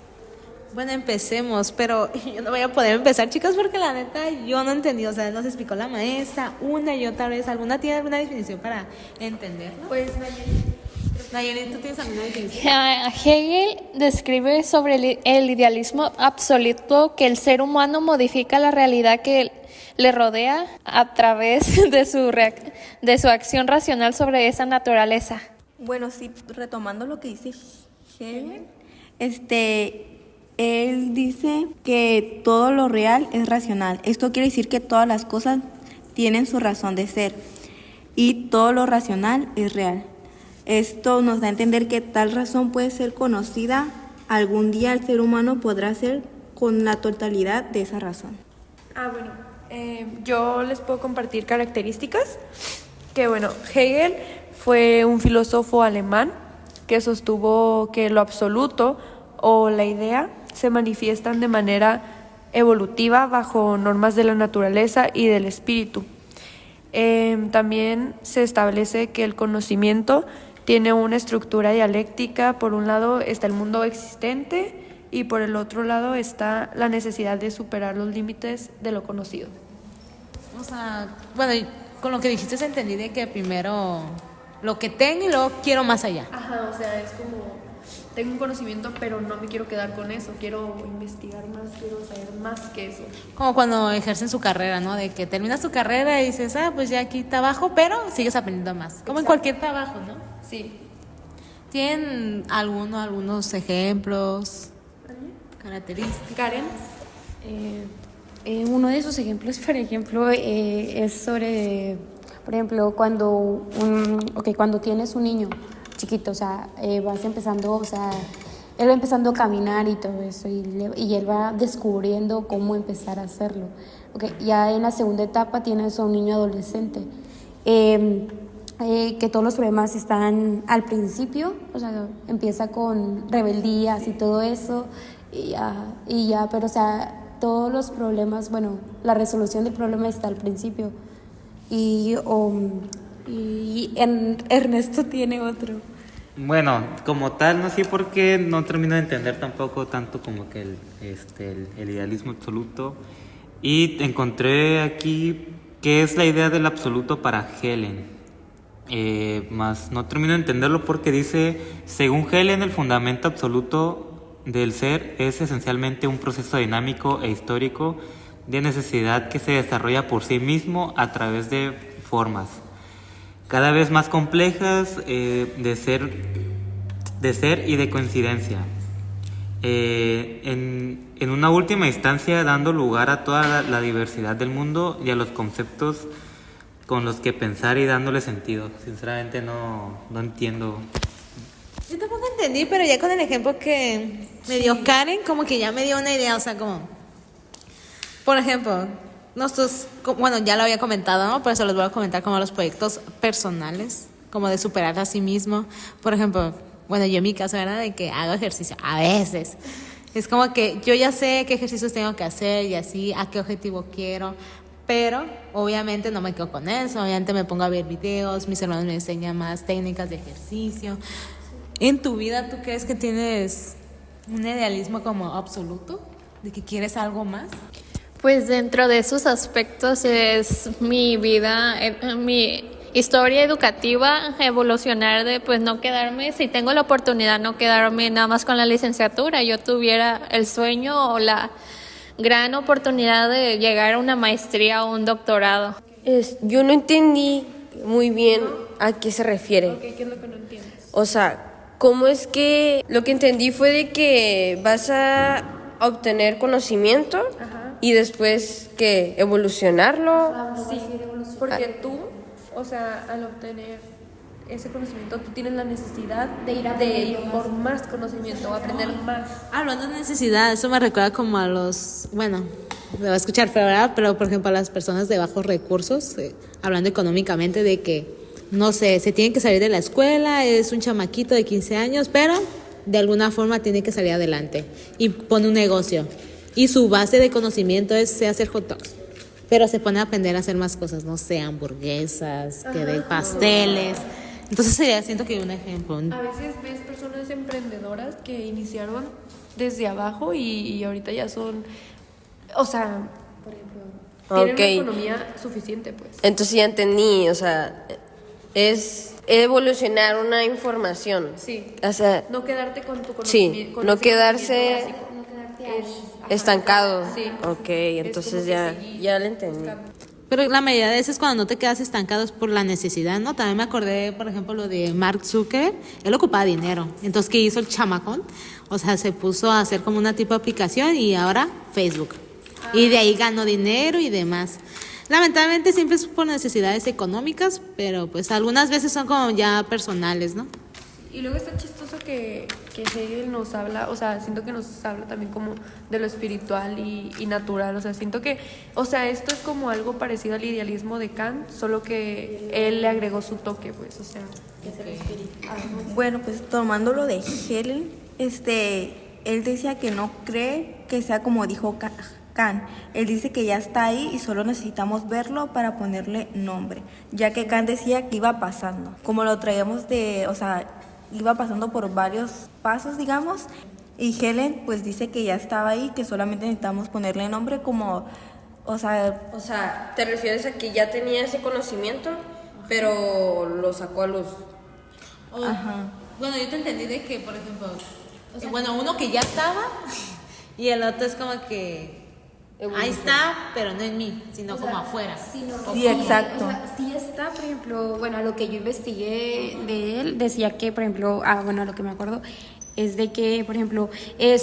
Bueno, empecemos, pero yo no voy a poder empezar, chicos, porque la neta yo no entendí, o sea, nos explicó la maestra una y otra vez. ¿Alguna tiene alguna definición para entenderlo? Pues Nayeli, ¿tú tienes alguna definición? Hegel describe sobre el idealismo absoluto que el ser humano modifica la realidad que le rodea a través de su acción racional sobre esa naturaleza. Bueno, sí, retomando lo que dice Hegel, él dice que todo lo real es racional. Esto quiere decir que todas las cosas tienen su razón de ser y todo lo racional es real. Esto nos da a entender que tal razón puede ser conocida. Algún día el ser humano podrá ser con la totalidad de esa razón. Bueno, yo les puedo compartir características. Que bueno, Hegel fue un filósofo alemán que sostuvo que lo absoluto o la idea se manifiestan de manera evolutiva bajo normas de la naturaleza y del espíritu. También se establece que el conocimiento tiene una estructura dialéctica. Por un lado está el mundo existente y por el otro lado está la necesidad de superar los límites de lo conocido. O sea, bueno, con lo que dijiste entendí de que primero lo que tengo y luego quiero más allá. Ajá, o sea, es como, tengo un conocimiento, pero no me quiero quedar con eso, quiero investigar más, quiero saber más que eso. Como cuando ejercen su carrera, ¿no? De que terminas tu carrera y dices, pues ya aquí trabajo, pero sigues aprendiendo más. Como Exacto. en cualquier trabajo, ¿no? Sí. ¿Tienen algunos ejemplos, características? Karen. Uno de esos ejemplos, por ejemplo, es sobre, por ejemplo, cuando tienes un niño chiquito, o sea, vas empezando, o sea, él va empezando a caminar y todo eso, y él va descubriendo cómo empezar a hacerlo. Ya en la segunda etapa tienes a un niño adolescente, que todos los problemas están al principio, o sea, empieza con rebeldías y todo eso, y ya, pero o sea, todos los problemas, bueno, la resolución del problema está al principio. Y Ernesto tiene otro. Bueno, como tal, no sé por qué no termino de entender tampoco tanto como que el idealismo absoluto. Y encontré aquí qué es la idea del absoluto para Helen. Más no termino de entenderlo porque dice, según Helen, el fundamento absoluto del ser es esencialmente un proceso dinámico e histórico de necesidad que se desarrolla por sí mismo a través de formas cada vez más complejas de ser y de coincidencia. En una última instancia, dando lugar a toda la diversidad del mundo y a los conceptos con los que pensar y dándole sentido. Sinceramente no entiendo. Yo tampoco entendí, pero ya con el ejemplo que me dio Karen, como que ya me dio una idea, o sea, como, por ejemplo, bueno, ya lo había comentado, ¿no? Por eso les voy a comentar como los proyectos personales, como de superar a sí mismo. Por ejemplo, bueno, yo en mi caso era de que hago ejercicio, a veces. Es como que yo ya sé qué ejercicios tengo que hacer y así, a qué objetivo quiero, pero obviamente no me quedo con eso, obviamente me pongo a ver videos, mis hermanos me enseñan más técnicas de ejercicio. ¿En tu vida tú crees que tienes un idealismo como absoluto? ¿De que quieres algo más? Pues dentro de esos aspectos es mi vida, mi historia educativa, evolucionar de pues no quedarme, si tengo la oportunidad, no quedarme nada más con la licenciatura. Yo tuviera el sueño o gran oportunidad de llegar a una maestría o un doctorado. Yo no entendí muy bien a qué se refiere. ¿Qué es lo que no entiendes? O sea, ¿cómo es que lo que entendí fue de que vas a obtener conocimiento y después que evolucionarlo? Sí, porque tú, o sea, al obtener ese conocimiento, tú tienes la necesidad de ir por más conocimiento, aprender más. Hablando de necesidad, eso me recuerda como a los, bueno, me va a escuchar feo, ¿verdad? Pero por ejemplo a las personas de bajos recursos, hablando económicamente de que, no sé, se tienen que salir de la escuela, es un chamaquito de 15 años, pero de alguna forma tiene que salir adelante y pone un negocio. Y su base de conocimiento es sé hacer hot dogs, pero se pone a aprender a hacer más cosas, no sé, hamburguesas, que de pasteles. Entonces siento que un ejemplo. A veces ves personas emprendedoras que iniciaron desde abajo y ahorita ya son, o sea, por ejemplo, tienen una economía suficiente, pues. Entonces ya entendí, o sea, es evolucionar una información. Sí. O sea, No quedarte con tu conocimiento. sí, no quedarse básico. estancado. Sí. Ok, Es entonces como que ya seguir lo entendí. buscando. Pero la mayoría de veces cuando no te quedas estancado es por la necesidad, ¿no? También me acordé, por ejemplo, lo de Mark Zuckerberg. Él ocupaba dinero. Entonces, ¿qué hizo el chamacón? O sea, se puso a hacer como una tipo de aplicación y ahora Facebook. Y de ahí ganó dinero y demás. Lamentablemente siempre es por necesidades económicas, pero pues algunas veces son como ya personales, ¿no? Y luego está chistoso que Hegel nos habla, o sea, siento que nos habla también como de lo espiritual y natural, o sea, siento que, o sea, esto es como algo parecido al idealismo de Kant, solo que él le agregó su toque, pues, o sea, que es el espíritu. Bueno, pues tomando lo de Helen, él decía que no cree que sea como dijo Kant. Él dice que ya está ahí y solo necesitamos verlo para ponerle nombre, ya que Kant decía que iba pasando. Como lo traíamos o sea, iba pasando por varios pasos, digamos, y Helen pues dice que ya estaba ahí, que solamente necesitamos ponerle nombre como, o sea, ¿te refieres a que ya tenía ese conocimiento, pero lo sacó a luz? Ajá. Bueno, yo te entendí de que, por ejemplo, o sea, bueno, uno que ya estaba y el otro es como que ahí está, pero no en mí, sino como afuera. sí, exacto. O sea, sí está, por ejemplo, bueno, a lo que yo investigué de él, decía que, por ejemplo, bueno, a lo que me acuerdo, es de que, por ejemplo,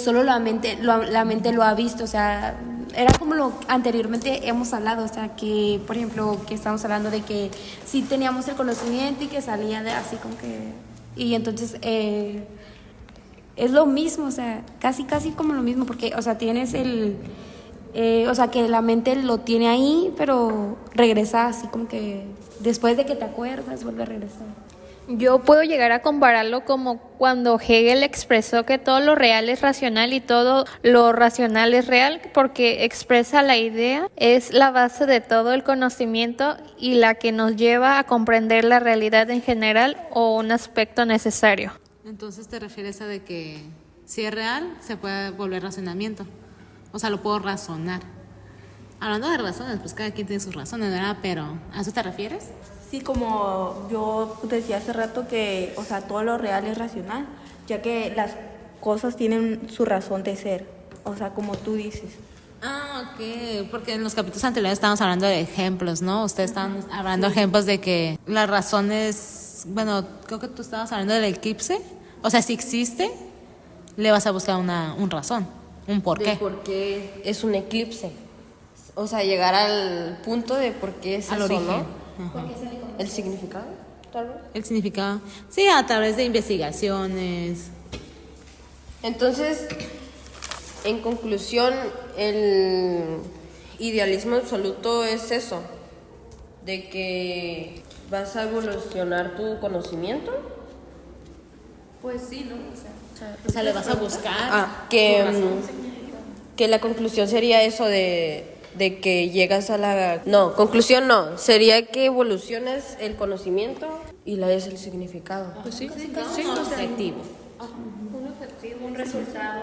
solo la mente lo ha visto, o sea, era como lo anteriormente hemos hablado, o sea, que, por ejemplo, que estamos hablando de que sí teníamos el conocimiento y que salía de así como que, y entonces es lo mismo, o sea, casi como lo mismo, porque, o sea, tienes o sea, que la mente lo tiene ahí, pero regresa así como que después de que te acuerdas, vuelve a regresar. Yo puedo llegar a compararlo como cuando Hegel expresó que todo lo real es racional y todo lo racional es real, porque expresa la idea, es la base de todo el conocimiento y la que nos lleva a comprender la realidad en general o un aspecto necesario. Entonces te refieres a de que si es real, se puede volver razonamiento. O sea, lo puedo razonar. Hablando de razones, pues cada quien tiene sus razones, ¿verdad? Pero, ¿a eso te refieres? Sí, como yo decía hace rato que, o sea, todo lo real es racional, ya que las cosas tienen su razón de ser, o sea, como tú dices. Ah, ok, porque en los capítulos anteriores estábamos hablando de ejemplos, ¿no? Ustedes estaban hablando de ejemplos de que las razones, bueno, creo que tú estabas hablando del eclipse, o sea, si existe, le vas a buscar un razón, un porqué. De por qué es un eclipse. O sea, llegar al punto de por qué es Al eso, origen. ¿no? Ajá. ¿El significado? Tal vez. El significado, sí, a través de investigaciones. Entonces, en conclusión, el idealismo absoluto es eso, de que vas a evolucionar tu conocimiento. Pues sí, ¿no? O sea, le vas a buscar. Que la conclusión sería eso de que llegas a la... No, conclusión no, sería que evolucionas el conocimiento y le das el significado. Pues sí, Un objetivo. un resultado.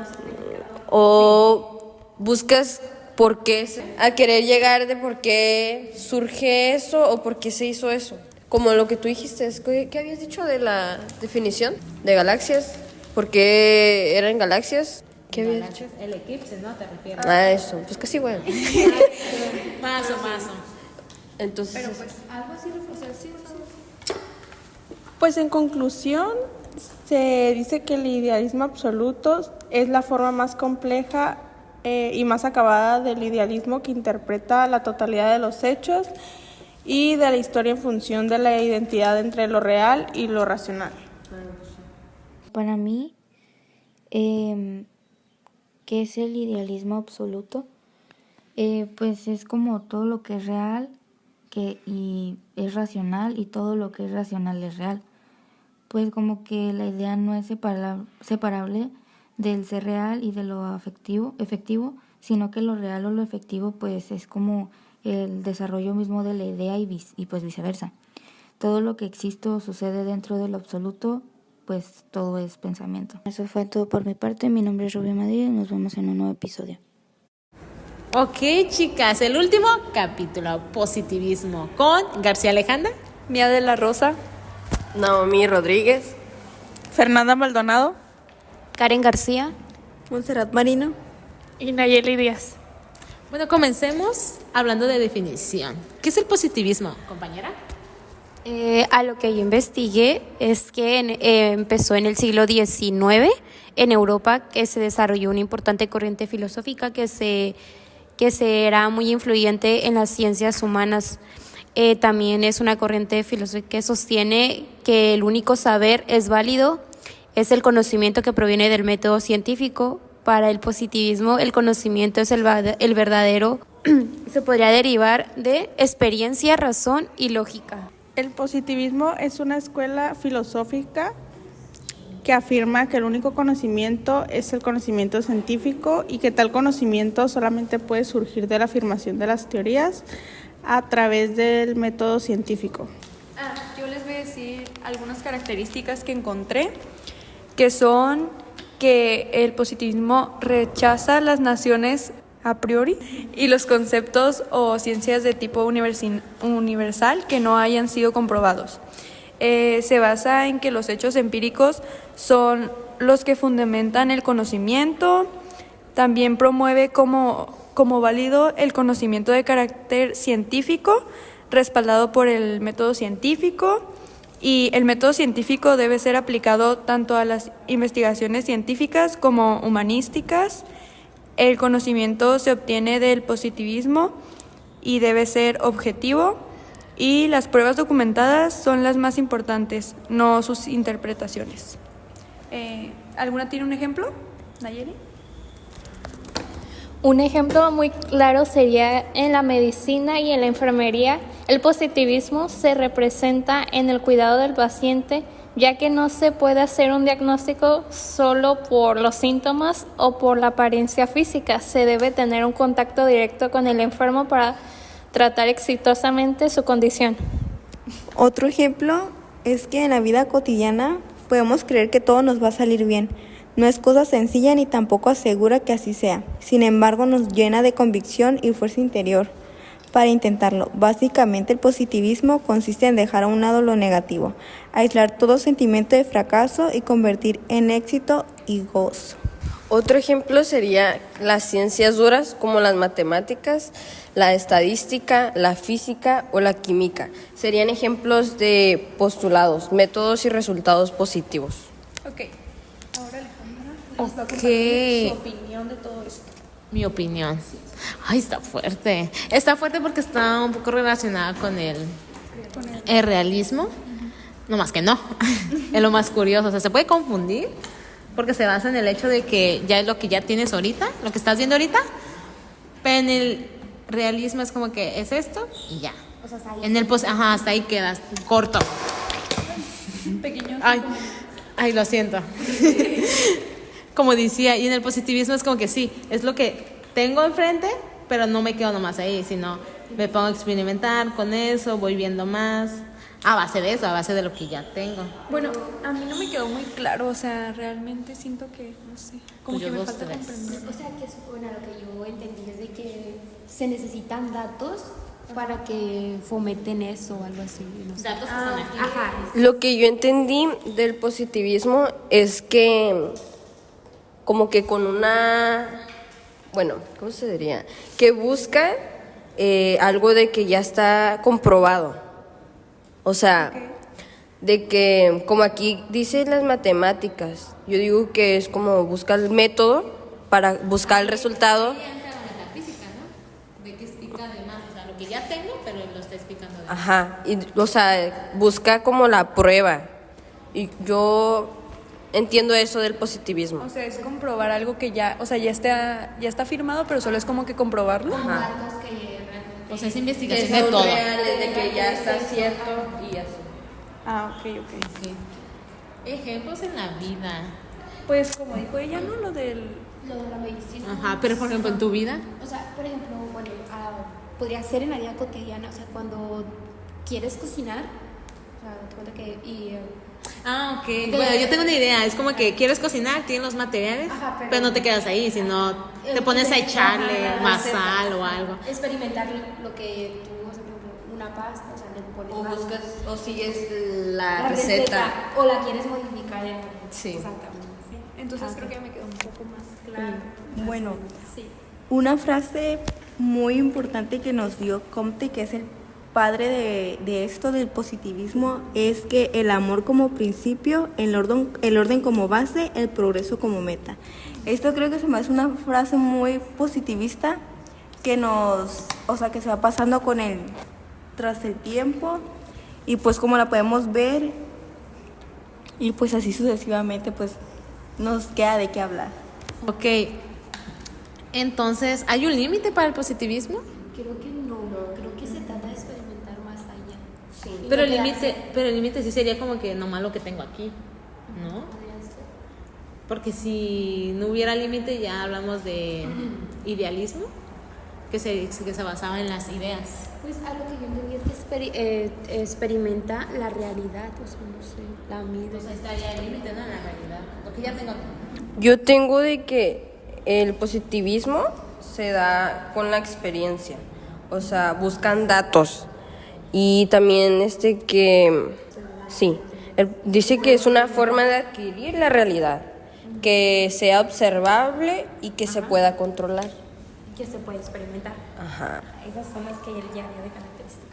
O buscas por qué, a querer llegar de por qué surge eso o por qué se hizo eso. Como lo que tú dijiste, ¿qué habías dicho de la definición de galaxias? ¿Por qué eran galaxias? ¿Qué había Galaxias, el eclipse, ¿no? ¿Te refieres? Ah, eso. Pues que sí, güey. Más o más. Entonces, algo así, Pues en conclusión, se dice que el idealismo absoluto es la forma más compleja y más acabada del idealismo que interpreta la totalidad de los hechos y de la historia en función de la identidad entre lo real y lo racional. Para mí, ¿qué es el idealismo absoluto? Pues es como todo lo que es real y es racional, y todo lo que es racional es real. Pues como que la idea no es separable del ser real y de lo efectivo, sino que lo real o lo efectivo pues es como el desarrollo mismo de la idea y pues viceversa. Todo lo que existe o sucede dentro de lo absoluto, pues todo es pensamiento. Eso fue todo por mi parte. Mi nombre es Rubia Madrid y nos vemos en un nuevo episodio. Ok, chicas, el último capítulo, positivismo, con García Alejandra. Mía de la Rosa. Naomi Rodríguez. Fernanda Maldonado. Karen García. Montserrat Marino. Y Nayeli Díaz. Bueno, comencemos hablando de definición. ¿Qué es el positivismo, compañera? A lo que yo investigué es que empezó en el siglo XIX en Europa, que se desarrolló una importante corriente filosófica que será muy influyente en las ciencias humanas. También es una corriente filosófica que sostiene que el único saber es válido, es el conocimiento que proviene del método científico. Para el positivismo, el conocimiento es el verdadero, se podría derivar de experiencia, razón y lógica. El positivismo es una escuela filosófica que afirma que el único conocimiento es el conocimiento científico y que tal conocimiento solamente puede surgir de la afirmación de las teorías a través del método científico. Yo les voy a decir algunas características que encontré, que son que el positivismo rechaza las naciones a priori y los conceptos o ciencias de tipo universal que no hayan sido comprobados. Se basa en que los hechos empíricos son los que fundamentan el conocimiento. También promueve como válido el conocimiento de carácter científico, respaldado por el método científico, y el método científico debe ser aplicado tanto a las investigaciones científicas como humanísticas. El conocimiento se obtiene del positivismo y debe ser objetivo, y las pruebas documentadas son las más importantes, no sus interpretaciones. ¿Alguna tiene un ejemplo, Nayeli? Un ejemplo muy claro sería en la medicina y en la enfermería. El positivismo se representa en el cuidado del paciente, ya que no se puede hacer un diagnóstico solo por los síntomas o por la apariencia física. Se debe tener un contacto directo con el enfermo para tratar exitosamente su condición. Otro ejemplo es que en la vida cotidiana podemos creer que todo nos va a salir bien. No es cosa sencilla ni tampoco asegura que así sea. Sin embargo, nos llena de convicción y fuerza interior para intentarlo. Básicamente, el positivismo consiste en dejar a un lado lo negativo, aislar todo sentimiento de fracaso y convertir en éxito y gozo. Otro ejemplo sería las ciencias duras como las matemáticas, la estadística, la física o la química. Serían ejemplos de postulados, métodos y resultados positivos. Ok. Ahora Alejandra Ok. su opinión de todo esto. Mi opinión. Ay, está fuerte. Está fuerte porque está un poco relacionada con el realismo. No más que no. Es lo más curioso. O sea, se puede confundir porque se basa en el hecho de que ya es lo que ya tienes ahorita, lo que estás viendo ahorita. Pero en el realismo es como que es esto y ya. O sea, En el hasta ahí quedas, corto. Pequeños. Ay, lo siento. Como decía, y en el positivismo es como que sí, es lo que tengo enfrente, pero no me quedo nomás ahí, sino me pongo a experimentar con eso, voy viendo más, a base de eso, a base de lo que ya tengo. Bueno, a mí no me quedó muy claro, o sea, realmente siento que, no sé, como Pues yo que me dos, falta tres. comprender. O sea, que supone lo que yo entendí es de que se necesitan datos para que fomenten eso o algo así. No sé. Datos que están aquí. Ajá. Lo que yo entendí del positivismo es que como que con una, bueno, ¿cómo se diría? Que busca algo de que ya está comprobado. O sea, de que, como aquí dice las matemáticas, yo digo que es como buscar el método para buscar el resultado. Metafísica, ¿no? De que explica además, o sea, lo que ya tengo, pero lo está explicando de Ajá, y, o sea, busca como la prueba. Y yo entiendo eso del positivismo. O sea, es comprobar algo que ya, o sea, ya está firmado, pero solo es como que comprobarlo. O sea, es Que investigación son de todo. reales, de que ya está cierto y así. Ah, ok. Sí. Ejemplos en la vida. Pues como dijo ella, ¿no? Lo de la medicina. Ajá, pero por ejemplo, en tu vida. O sea, por ejemplo, bueno, podría ser en la vida cotidiana, o sea, cuando quieres cocinar, o sea, te cuenta que Ah, ok. Bueno, yo tengo una idea. Es como que quieres cocinar, tienes los materiales, Ajá, pero, pero no te quedas ahí, sino te pones a echarle más sal o algo. experimentar lo que tú, o sea, por ejemplo, una pasta, o sea, le pones O más- buscas, o sigues la la receta. o la quieres modificar en Sí. exactamente. Entonces creo que ya me quedó un poco más claro. Bueno, una frase muy importante que nos dio Comte, que es el padre de esto del positivismo, es que el amor como principio, el orden como base, el progreso como meta. Esto creo que se me hace una frase muy positivista que que se va pasando tras el tiempo, y pues como la podemos ver, y pues así sucesivamente, pues nos queda de qué hablar. Ok. Entonces, ¿hay un límite para el positivismo? Creo que no, creo que se trata de experimentar más allá. Sí. Pero el límite sí sería como que nomás lo que tengo aquí, ¿no? Porque si no hubiera límite ya hablamos de idealismo, que se basaba en las ideas. Pues algo que yo entendí es que experimenta la realidad, o sea, no sé, la mide. O sea, estaría el límite, ¿no? En la realidad. Lo que ya tengo aquí. Yo tengo de que el positivismo se da con la experiencia, o sea, buscan datos. Y también dice que es una forma de adquirir la realidad, que sea observable y que se pueda controlar. Que se puede experimentar. Ajá. Esas son las que él ya había de características.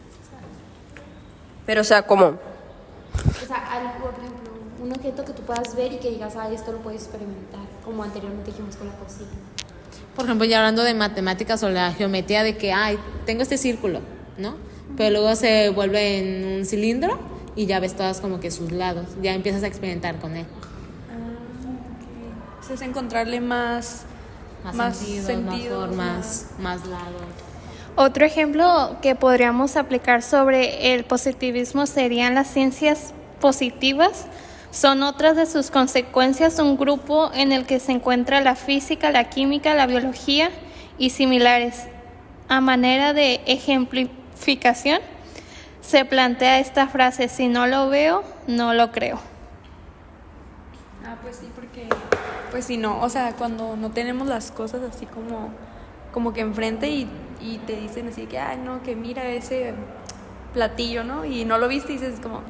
Pero, o sea, ¿cómo? O sea, algo, por ejemplo, un objeto que tú puedas ver y que digas, esto lo puedes experimentar, como anteriormente dijimos con la cocina. Por ejemplo, ya hablando de matemáticas o la geometría, de que, tengo este círculo, ¿no? Pero luego se vuelve en un cilindro y ya ves todas como que sus lados. Ya empiezas a experimentar con él. Es encontrarle más sentidos, más formas, más lados. Otro ejemplo que podríamos aplicar sobre el positivismo serían las ciencias positivas. Son otras de sus consecuencias un grupo en el que se encuentra la física, la química, la biología y similares. A manera de ejemplificación, se plantea esta frase: si no lo veo, no lo creo. Pues sí, porque pues si no, o sea, cuando no tenemos las cosas así como que enfrente y te dicen así que, no, que mira ese platillo, ¿no? Y no lo viste y dices como,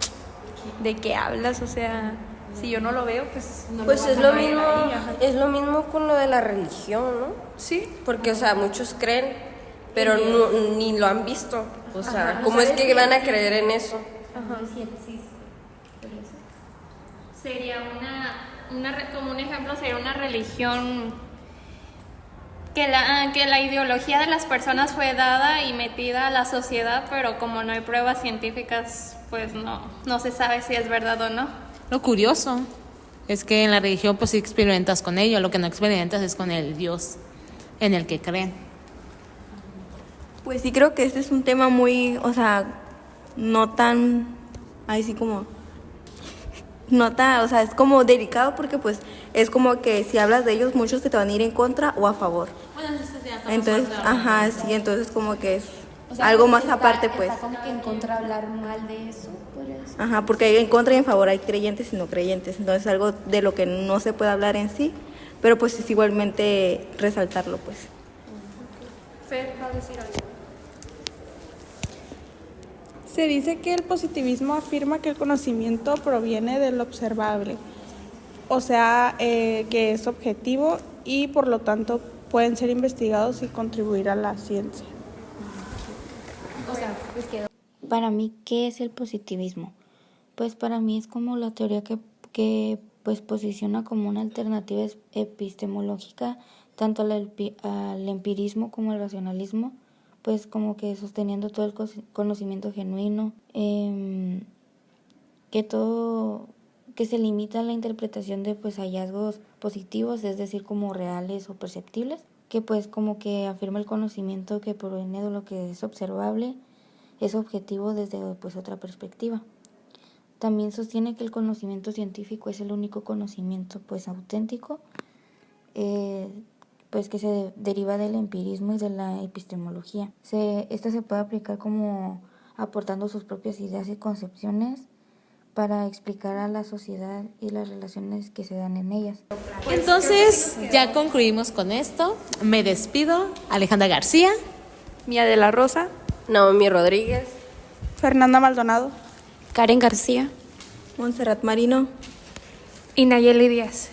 ¿de qué hablas? O sea, si yo no lo veo, pues no Pues lo es vas a lo ver mismo, ahí, ajá. es lo mismo con lo de la religión, ¿no? Sí. Porque, o sea, muchos creen, pero ni lo han visto. O sea, no ¿cómo es sabes que si van a existe. creer en eso? Sí existe. Por eso. Sería como un ejemplo, sería una religión que la ideología de las personas fue dada y metida a la sociedad, pero como no hay pruebas científicas, pues no se sabe si es verdad o no. Lo curioso es que en la religión pues sí experimentas con ello, lo que no experimentas es con el Dios en el que creen. Pues sí, creo que este es un tema muy, o sea, no tan, así como, no tan, o sea, es como delicado porque pues es como que si hablas de ellos, muchos te van a ir en contra o a favor. Bueno, Entonces, sí, entonces como que es O sea, algo como más que aparte, pues. Está como que en contra de hablar mal de eso, por eso. Ajá, porque hay en contra y en favor, hay creyentes y no creyentes, entonces algo de lo que no se puede hablar en sí, pero pues es igualmente resaltarlo, pues. Fer va a decir algo. Se dice que el positivismo afirma que el conocimiento proviene del observable. o sea, que es objetivo y por lo tanto pueden ser investigados y contribuir a la ciencia. Para mí, ¿qué es el positivismo? Pues para mí es como la teoría que pues posiciona como una alternativa epistemológica tanto al empirismo como al racionalismo, pues como que sosteniendo todo el conocimiento genuino, que se limita a la interpretación de pues hallazgos positivos, es decir, como reales o perceptibles, que pues como que afirma el conocimiento que proviene de lo que es observable, es objetivo desde pues otra perspectiva. También sostiene que el conocimiento científico es el único conocimiento pues auténtico, pues que se deriva del empirismo y de la epistemología. Esta se puede aplicar como aportando sus propias ideas y concepciones para explicar a la sociedad y las relaciones que se dan en ellas. Entonces, ya concluimos con esto. Me despido. Alejandra García. Mía de la Rosa. Naomi Rodríguez. Fernanda Maldonado. Karen García. Montserrat Marino. Y Nayeli Díaz.